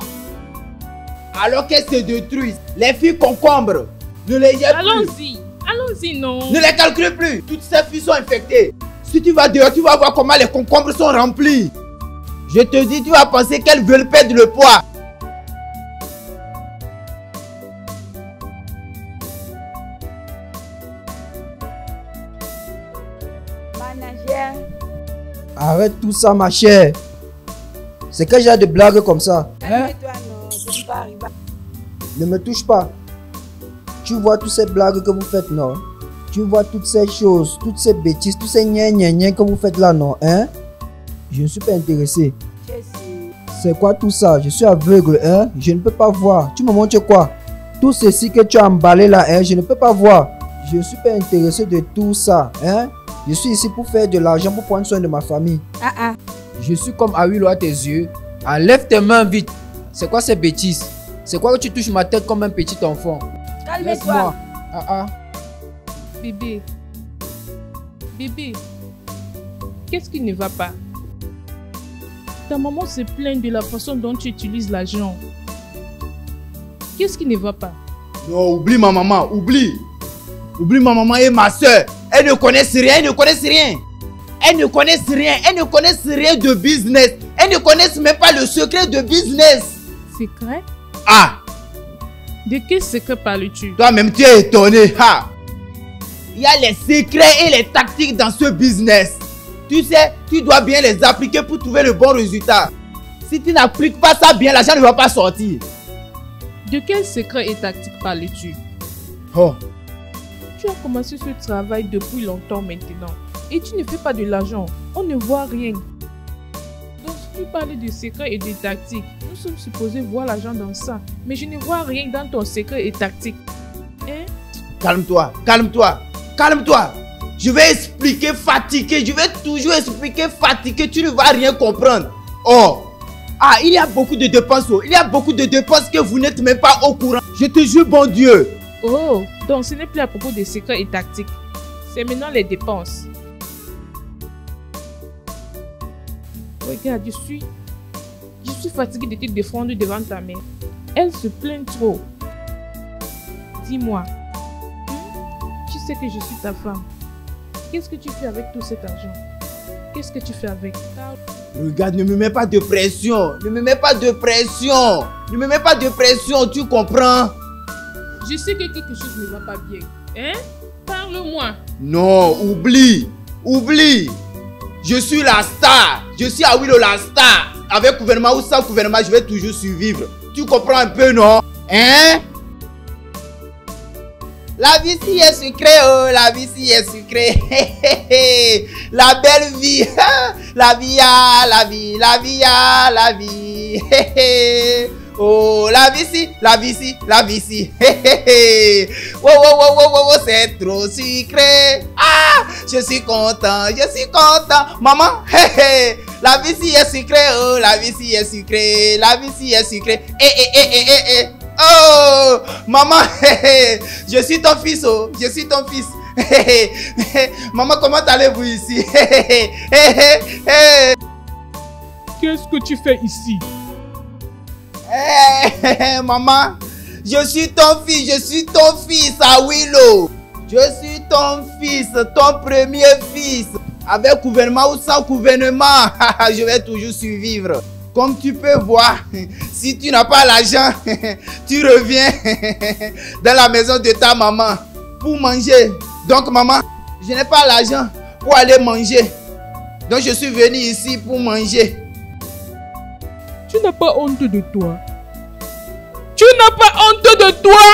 Alors qu'elles se détruisent. Les filles concombres. Ne les jette plus. Allons-y, non. Ne les calcule plus. Toutes ces filles sont infectées. Si tu vas dehors, tu vas voir comment les concombres sont remplis. Je te dis, tu vas penser qu'elles veulent perdre le poids. Manager. Arrête tout ça, ma chère. C'est quel genre de blague comme ça? Hein? Calme-toi, non, je ne peux pas arriver. Ne me touche pas. Tu vois toutes ces blagues que vous faites, non? Tu vois toutes ces choses, toutes ces bêtises, tous ces gna que vous faites là, non? Hein? Je ne suis pas intéressé. C'est quoi tout ça? Je suis aveugle, hein? Je ne peux pas voir. Tu me montres quoi? Tout ceci que tu as emballé là, hein? Je ne peux pas voir. Je ne suis pas intéressé de tout ça, hein? Je suis ici pour faire de l'argent, pour prendre soin de ma famille. Je suis comme Awilo à tes yeux. Enlève tes mains vite. C'est quoi ces bêtises? C'est quoi que tu touches ma tête comme un petit enfant? Calme-toi. Bébé. Bébé. Qu'est-ce qui ne va pas? Ta maman se plaint de la façon dont tu utilises l'argent. Qu'est-ce qui ne va pas? Non, oublie ma maman, oublie. Oublie ma maman et ma soeur. Elles ne connaissent rien, elles ne connaissent rien. Elles ne connaissent rien, elles ne connaissent rien de business. Elles ne connaissent même pas le secret de business. Secret? Ah! De quel secret parles-tu? Toi-même, tu es étonné. Ha! Il y a les secrets et les tactiques dans ce business. Tu sais, tu dois bien les appliquer pour trouver le bon résultat. Si tu n'appliques pas ça bien, l'argent ne va pas sortir. De quel secret et tactique parles-tu? Oh! Tu as commencé ce travail depuis longtemps maintenant. Et tu ne fais pas de l'argent. On ne voit rien. Donc si tu parles de secrets et de tactiques, nous sommes supposés voir l'argent dans ça. Mais je ne vois rien dans ton secret et tactique. Hein? Calme-toi, calme-toi, calme-toi. Je vais expliquer fatigué. Je vais toujours expliquer fatigué. Tu ne vas rien comprendre. Oh! Ah, il y a beaucoup de dépenses. Oh. Il y a beaucoup de dépenses que vous n'êtes même pas au courant. Je te jure, bon Dieu. Oh, donc ce n'est plus à propos des secrets et tactiques. C'est maintenant les dépenses. Regarde, je suis fatiguée de te défendre devant ta mère. Elle se plaint trop. Dis-moi, tu sais que je suis ta femme. Qu'est-ce que tu fais avec tout cet argent? Qu'est-ce que tu fais avec? Regarde, ne me mets pas de pression. Ne me mets pas de pression. Ne me mets pas de pression, tu comprends? Je sais que quelque chose ne va pas bien. Hein? Parle-moi. Non, oublie. Oublie. Je suis la star. Je suis Awilo la star. Avec gouvernement ou sans gouvernement, je vais toujours survivre. Tu comprends un peu, non? Hein? La vie si est sucrée, oh, la vie si est sucrée. La belle vie. La vie, ah, la vie, la vie, ah, la vie. Oh, la vie si, la vie si, la vie si. Oh, oh, oh, oh, oh, c'est trop sucré. Ah, je suis content, je suis content. Maman, la vie si est sucrée, oh, la vie si est sucrée, la vie si est sucrée. Oh, maman, je suis ton fils, oh, je suis ton fils. Maman, comment allez-vous ici? Qu'est-ce que tu fais ici? Maman, je suis ton fils, Awilo. Je suis ton fils, ton premier fils. Avec gouvernement ou sans gouvernement, je vais toujours survivre. Comme tu peux voir, si tu n'as pas l'argent, tu reviens dans la maison de ta maman pour manger. Donc maman, je n'ai pas l'argent pour aller manger. Donc je suis venu ici pour manger. Tu n'as pas honte de toi? Tu n'as pas honte de toi?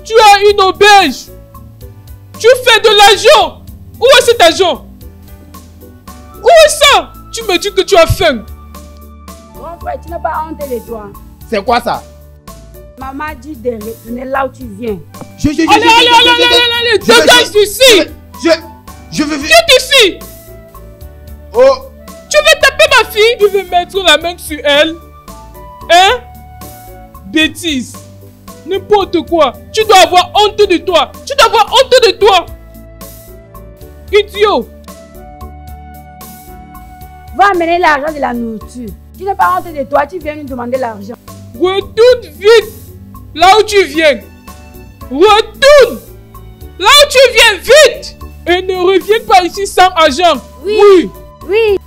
Tu as une auberge. Tu fais de l'argent. Où est cet argent? Où est ça? Tu me dis que tu as faim. Grand frère, tu n'as pas honte de toi. C'est quoi ça? Maman dit de retourner là où tu viens. Allez, dégage d'ici. Je veux... Quitte ici. Oh. Tu veux taper ma fille? Tu veux mettre la main sur elle? Hein? Bêtise. N'importe quoi. Tu dois avoir honte de toi. Tu dois avoir honte de toi. Idiot. Va amener l'argent de la nourriture. Tu n'as pas honte de toi, tu viens nous demander l'argent. Retourne vite là où tu viens. Retourne là où tu viens, vite. Et ne reviens pas ici sans argent. Oui. Allez,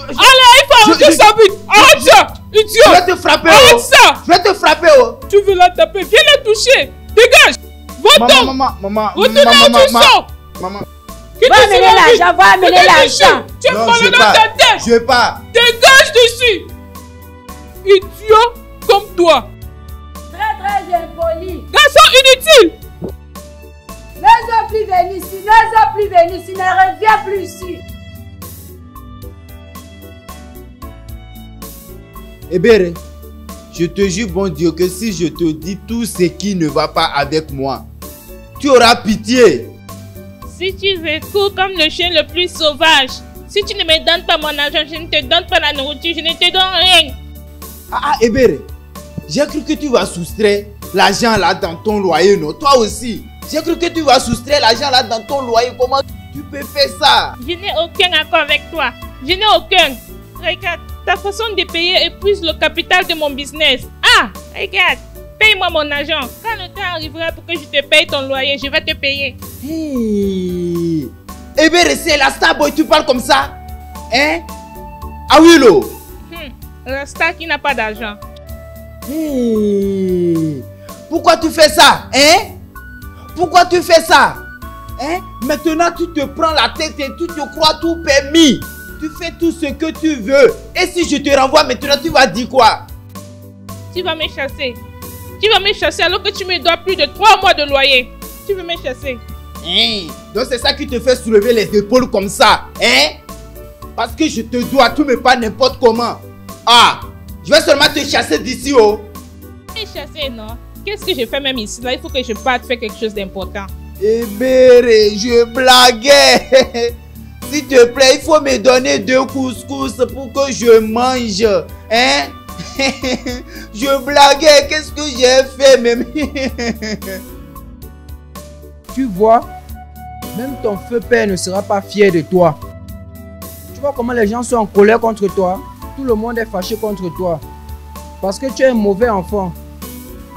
il faut arrêter ça vite. Arrête ça, idiot. Je vais te frapper. Arrête ça. Je vais te frapper. Tu veux la taper, viens la toucher. Dégage. Va-t'en. Maman. Retourne là où tu sors. Maman. Va amener l'argent, va amener l'argent. Tu es Non, parlé je vais dans pas. ta tête. Je vais pas. Dégage d'ici. Idiot comme toi. Très impoli. Garçon inutile. N'ose plus venir ici, n'ose plus venir ici, ne reviens plus ici. Ebere, je te jure, bon Dieu, que si je te dis tout ce qui ne va pas avec moi, tu auras pitié. Si tu veux courir comme le chien le plus sauvage, si tu ne me donnes pas mon argent, je ne te donne pas la nourriture, je ne te donne rien. Ah, Ebere, j'ai cru que tu vas soustraire l'argent là dans ton loyer, non? Toi aussi. J'ai cru que tu vas soustraire l'argent là dans ton loyer. Comment tu peux faire ça? Je n'ai aucun accord avec toi. Je n'ai aucun. Regarde, ta façon de payer épuise le capital de mon business. Ah, regarde, paye-moi mon argent. Quand le temps arrivera pour que je te paye ton loyer, je vais te payer. Hey. Ebere, c'est la star boy, tu parles comme ça? Hein? Awilo. La star qui n'a pas d'argent. Hey. Pourquoi tu fais ça? Hein? Pourquoi tu fais ça? Hein? Maintenant tu te prends la tête et tu te crois tout permis. Tu fais tout ce que tu veux. Et si je te renvoie maintenant, tu vas dire quoi? Tu vas me chasser. Tu vas me chasser alors que tu me dois plus de 3 mois de loyer. Tu veux me chasser. Hein? Donc c'est ça qui te fait soulever les épaules comme ça. Hein? Parce que je te dois, tu me parles n'importe comment. Ah! Je vais seulement te chasser d'ici, oh! Me chasser, non? Qu'est-ce que je fais même ici? Là, il faut que je parte faire quelque chose d'important. Ebere, je blaguais. S'il te plaît, il faut me donner 2 couscous pour que je mange. Hein? Je blaguais. Qu'est-ce que j'ai fait même? Tu vois, même ton feu père ne sera pas fier de toi. Tu vois comment les gens sont en colère contre toi? Tout le monde est fâché contre toi. Parce que tu es un mauvais enfant.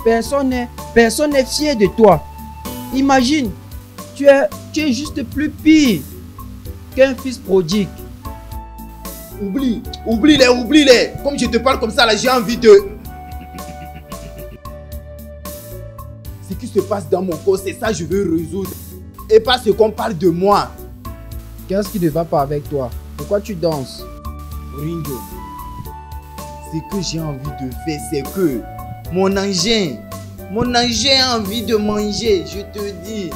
Personne n'est fier de toi. Imagine, tu es juste plus pire qu'un fils prodigue. Oublie-les. Comme je te parle comme ça, là, j'ai envie de... Ce qui se passe dans mon corps, c'est ça que je veux résoudre. Et pas ce qu'on parle de moi. Qu'est-ce qui ne va pas avec toi? Pourquoi tu danses? Ringo, ce que j'ai envie de faire, c'est que mon engin a envie de manger, je te dis.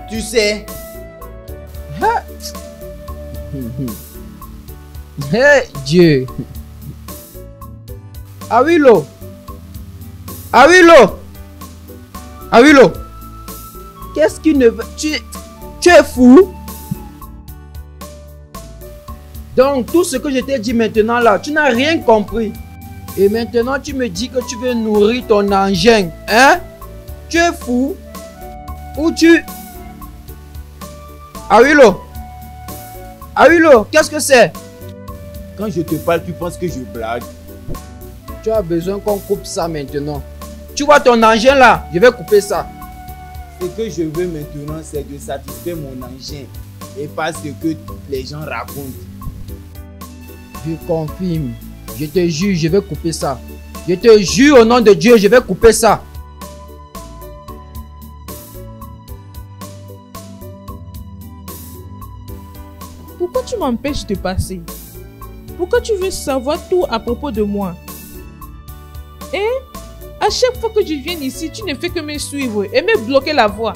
Tu sais. Hey Dieu. Awilo. Qu'est-ce qui ne veut... Tu es fou? Donc tout ce que je t'ai dit maintenant là, tu n'as rien compris. Et maintenant tu me dis que tu veux nourrir ton engin. Hein? Tu es fou? Ou tu... Awilo, qu'est-ce que c'est? Quand je te parle, tu penses que je blague? Tu as besoin qu'on coupe ça maintenant. Tu vois ton engin là? Je vais couper ça. Ce que je veux maintenant, c'est de satisfaire mon engin. Et pas ce que les gens racontent. Je confirme. Je te jure, je vais couper ça. Je te jure au nom de Dieu, je vais couper ça. Pourquoi tu m'empêches de passer? Pourquoi tu veux savoir tout à propos de moi? Et à chaque fois que je viens ici, tu ne fais que me suivre et me bloquer la voie.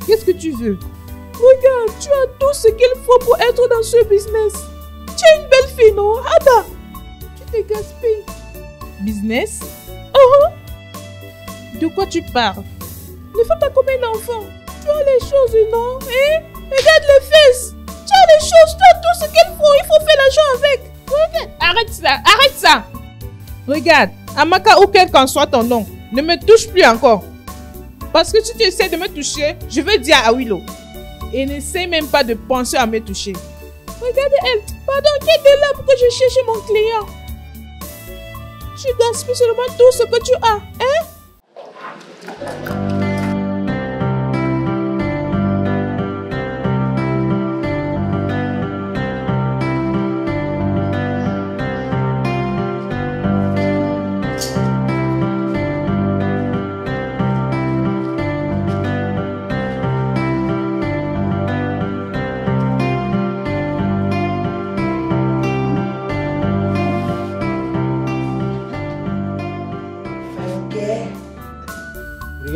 Qu'est-ce que tu veux? Regarde, tu as tout ce qu'il faut pour être dans ce business. Tu es une belle fille, non? Ada, tu te gaspilles. Business? De quoi tu parles? Ne fais pas comme un enfant. Tu as les choses, non? Hein? Regarde les fesses. Tu as les choses, tu as tout ce qu'il faut. Il faut faire l'argent avec. Regarde. Arrête ça. Regarde, Amaka ou quel qu'en soit ton nom, ne me touche plus encore. Parce que si tu essaies de me toucher, je vais dire à Awilo. Et n'essaie même pas de penser à me toucher. Regarde elle. Pardon, qui est là pour que je cherche mon client? Tu gaspilles seulement tout ce que tu as, hein?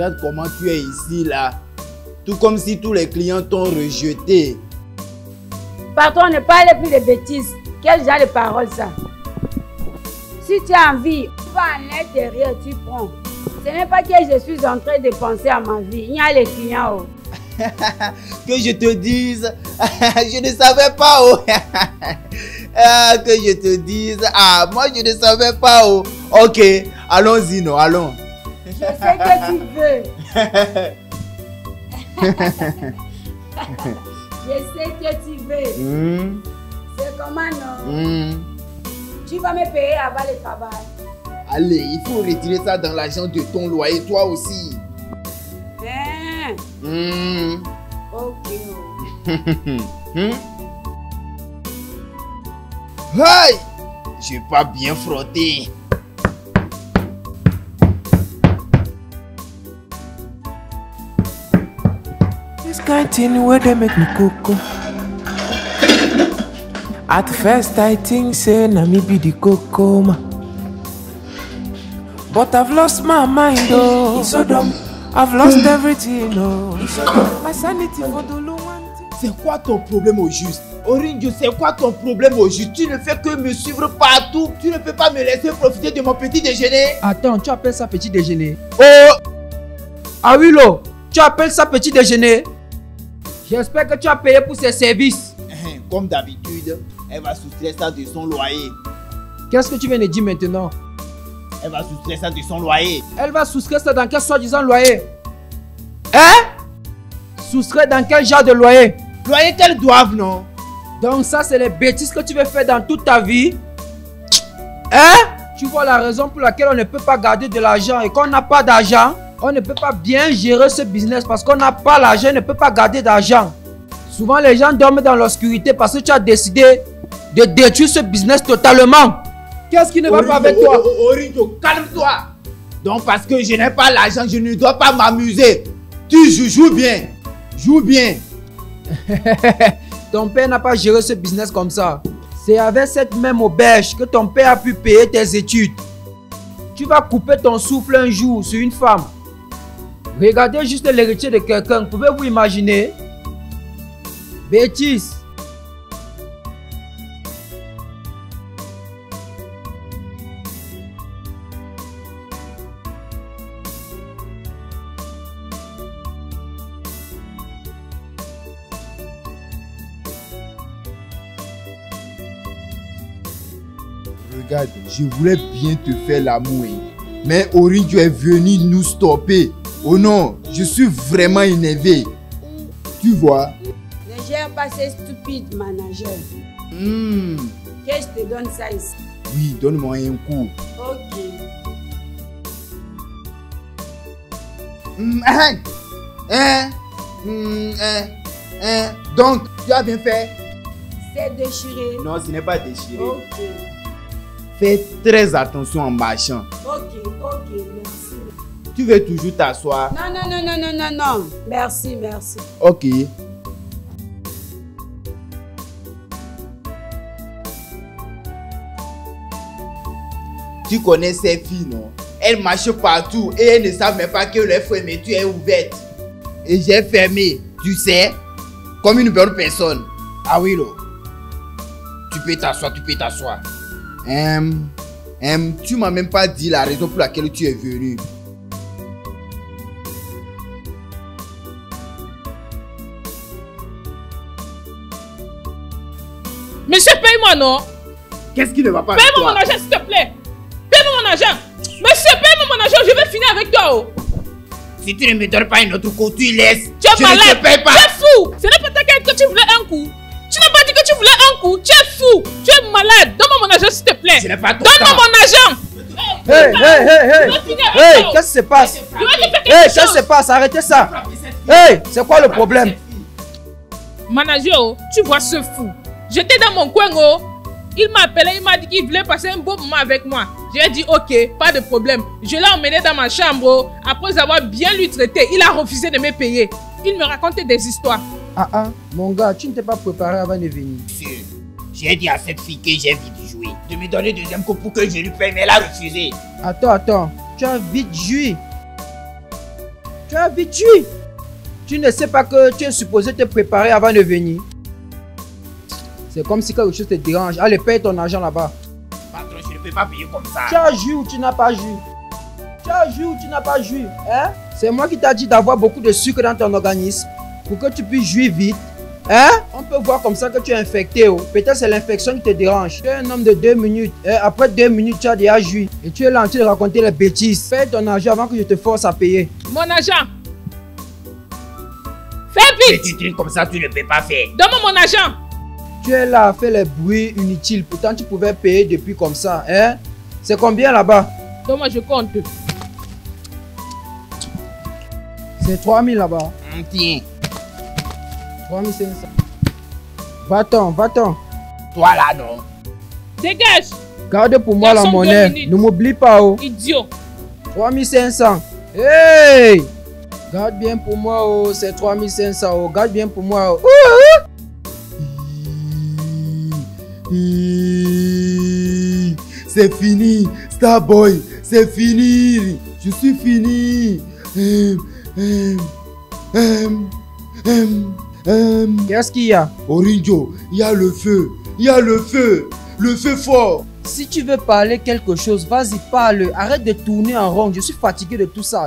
Regarde comment tu es ici là. Tout comme si tous les clients t'ont rejeté. Patron, ne parle plus de bêtises. Quel genre de parole ça? Si tu as envie, va à l'intérieur, tu prends. Ce n'est pas que je suis en train de penser à ma vie. Il y a les clients. Oh. Que je te dise, je ne savais pas. Oh. Que je te dise, moi je ne savais pas. Oh. Ok, allons-y, non, allons. Je sais que tu veux. Je sais que tu veux. C'est comment non? Tu vas me payer avant le travail. Allez, il faut retirer ça dans l'argent de ton loyer, toi aussi. Ok. Hey! J'ai pas bien frotté. This kind thing where they make me cocoa. At first I think say na me be the cocoa man. But I've lost my mind oh. So dumb. I've lost everything oh. My sanity for the low one. C'est quoi ton problème au juste? Orinjo, c'est quoi ton problème au juste? Tu ne fais que me suivre partout. Tu ne peux pas me laisser profiter de mon petit déjeuner. Attends, tu appelles ça petit déjeuner? Oh! Ah oui, Lo, tu appelles ça petit déjeuner? J'espère que tu as payé pour ses services. Comme d'habitude, elle va soustraire ça de son loyer. Qu'est-ce que tu viens de dire maintenant? Elle va soustraire ça de son loyer. Elle va soustraire ça dans quel soi-disant loyer? Hein? Soustraire dans quel genre de loyer? Loyer qu'elles doivent, non? Donc ça, c'est les bêtises que tu veux faire dans toute ta vie? Hein? Tu vois la raison pour laquelle on ne peut pas garder de l'argent et qu'on n'a pas d'argent? On ne peut pas bien gérer ce business parce qu'on n'a pas l'argent, on ne peut pas garder d'argent. Souvent, les gens dorment dans l'obscurité parce que tu as décidé de détruire ce business totalement. Qu'est-ce qui ne va pas avec toi? Orinjo, calme-toi. Donc parce que je n'ai pas l'argent, je ne dois pas m'amuser. Tu joues bien. Joue bien. Ton père n'a pas géré ce business comme ça. C'est avec cette même auberge que ton père a pu payer tes études. Tu vas couper ton souffle un jour sur une femme. Regardez juste l'héritier de quelqu'un. Pouvez-vous imaginer? Bêtise. Regarde, je voulais bien te faire l'amour. Mais Orinjo est venu nous stopper. Oh non, je suis vraiment énervé. Tu vois? Ne gère pas ces stupides managers. Que je te donne ça ici. Oui, donne-moi un coup. Ok. Donc, tu as bien fait? C'est déchiré. Non, ce n'est pas déchiré. Ok. Fais très attention en marchant. Ok, merci. Tu veux toujours t'asseoir? Non. Merci. Ok. Tu connais ces filles, non? Elles marchent partout et elles ne savent même pas que leur fermeture est ouverte. Et j'ai fermé, tu sais, comme une bonne personne. Ah oui, là. Tu peux t'asseoir. Tu m'as même pas dit la raison pour laquelle tu es venu. Monsieur, paye-moi, non? Qu'est-ce qui ne va pas? Paye-moi mon argent, s'il te plaît. Paye-moi mon argent. Monsieur, paye-moi mon argent, je vais finir avec toi. Oh. Si tu ne me donnes pas une autre coup, tu laisses. Tu es malade. Je ne te paye pas. Tu es fou. Ce n'est pas ta gueule que tu voulais un coup. Tu n'as pas dit que tu voulais un coup. Tu es fou. Tu es malade. Donne-moi mon argent, s'il te plaît. Ce n'est pas ton Donne-moi temps. mon argent. Hey, qu'est-ce qui se passe? Qu'est-ce qui se passe? Arrêtez ça. Hey, c'est quoi le problème? Manager, tu vois ce fou. J'étais dans mon coin, oh. Il m'a appelé, il m'a dit qu'il voulait passer un beau moment avec moi. J'ai dit ok, pas de problème. Je l'ai emmené dans ma chambre, oh. Après avoir bien lui traité, il a refusé de me payer. Il me racontait des histoires. Mon gars, tu ne t'es pas préparé avant de venir. Monsieur, j'ai dit à cette fille que j'ai vite joué de me donner deuxième coup pour que je lui paye, mais elle a refusé. Attends, tu as vite joui. Tu es habitué. Tu ne sais pas que tu es supposé te préparer avant de venir. C'est comme si quelque chose te dérange. Allez, paye ton argent là-bas. Patron, je ne peux pas payer comme ça. Tu as joué ou tu n'as pas joué? Tu as joué ou tu n'as pas joué? Hein? C'est moi qui t'ai dit d'avoir beaucoup de sucre dans ton organisme pour que tu puisses jouer vite. Hein? On peut voir comme ça que tu es infecté. Oh. Peut-être c'est l'infection qui te dérange. Tu es un homme de 2 minutes. Après 2 minutes, tu as déjà joué. Et tu es là en train de raconter les bêtises. Paye ton argent avant que je te force à payer. Mon argent. Fais vite. Petit truc comme ça, tu ne peux pas faire. Donne-moi mon argent. Tu es là à faire les bruits inutiles. Pourtant, tu pouvais payer depuis comme ça. Hein? C'est combien là-bas? Donne-moi, je compte. C'est 3000 là-bas. Tiens. 3500. Va-t'en, va-t'en. Toi là, non. Dégage. Garde pour moi la monnaie. Ne m'oublie pas. Oh. Idiot. 3500. Hey! Garde bien pour moi. Oh. C'est 3500. Oh. Garde bien pour moi. Oh. C'est fini, Starboy, c'est fini. Je suis fini. Qu'est-ce qu'il y a? Orinjo, il y a le feu. Il y a le feu. Le feu fort. Si tu veux parler quelque chose, vas-y, parle. Arrête de tourner en rond. Je suis fatigué de tout ça.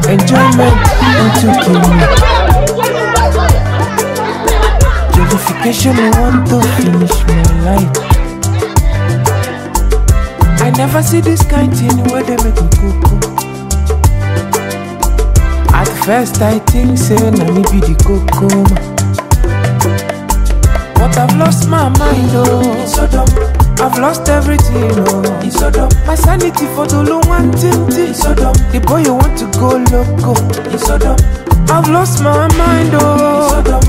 Enjoyment into Jollification, I want to finish my life. I never see this kind thing where they make me cocoa. At first I think say na me be the cocoa, but I've lost my mind, oh. So dumb. I've lost everything, oh. It's so dumb. My sanity for the long one thing. It's so dumb. The boy you want to go loco. It's so dumb. I've lost my mind, oh. It's so dumb.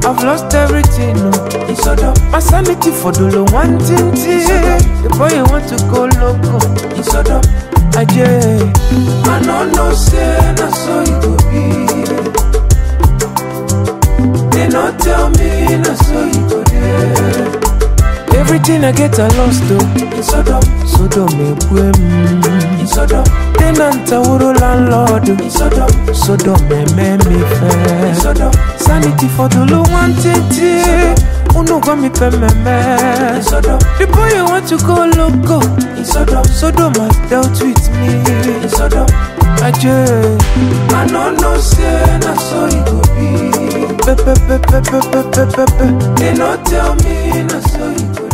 I've lost everything, oh. It's so dumb. My sanity for the long one thing. The boy you want to go loco. It's so dumb. I don't know, say na so you go be. They not tell me na so you go there. Everything I get I lost though. In Sodom, Sodom me poem. In Sodom, tenant a wuro landlord. In Sodom, Sodom me fair. In Sodom, sanity for the low one tete. Uno go me pe me. In Sodom, the boy you want to go loco. In Sodom, Sodom has dealt with me. In Sodom, I don't know say na so you go be. They not tell me na so you go.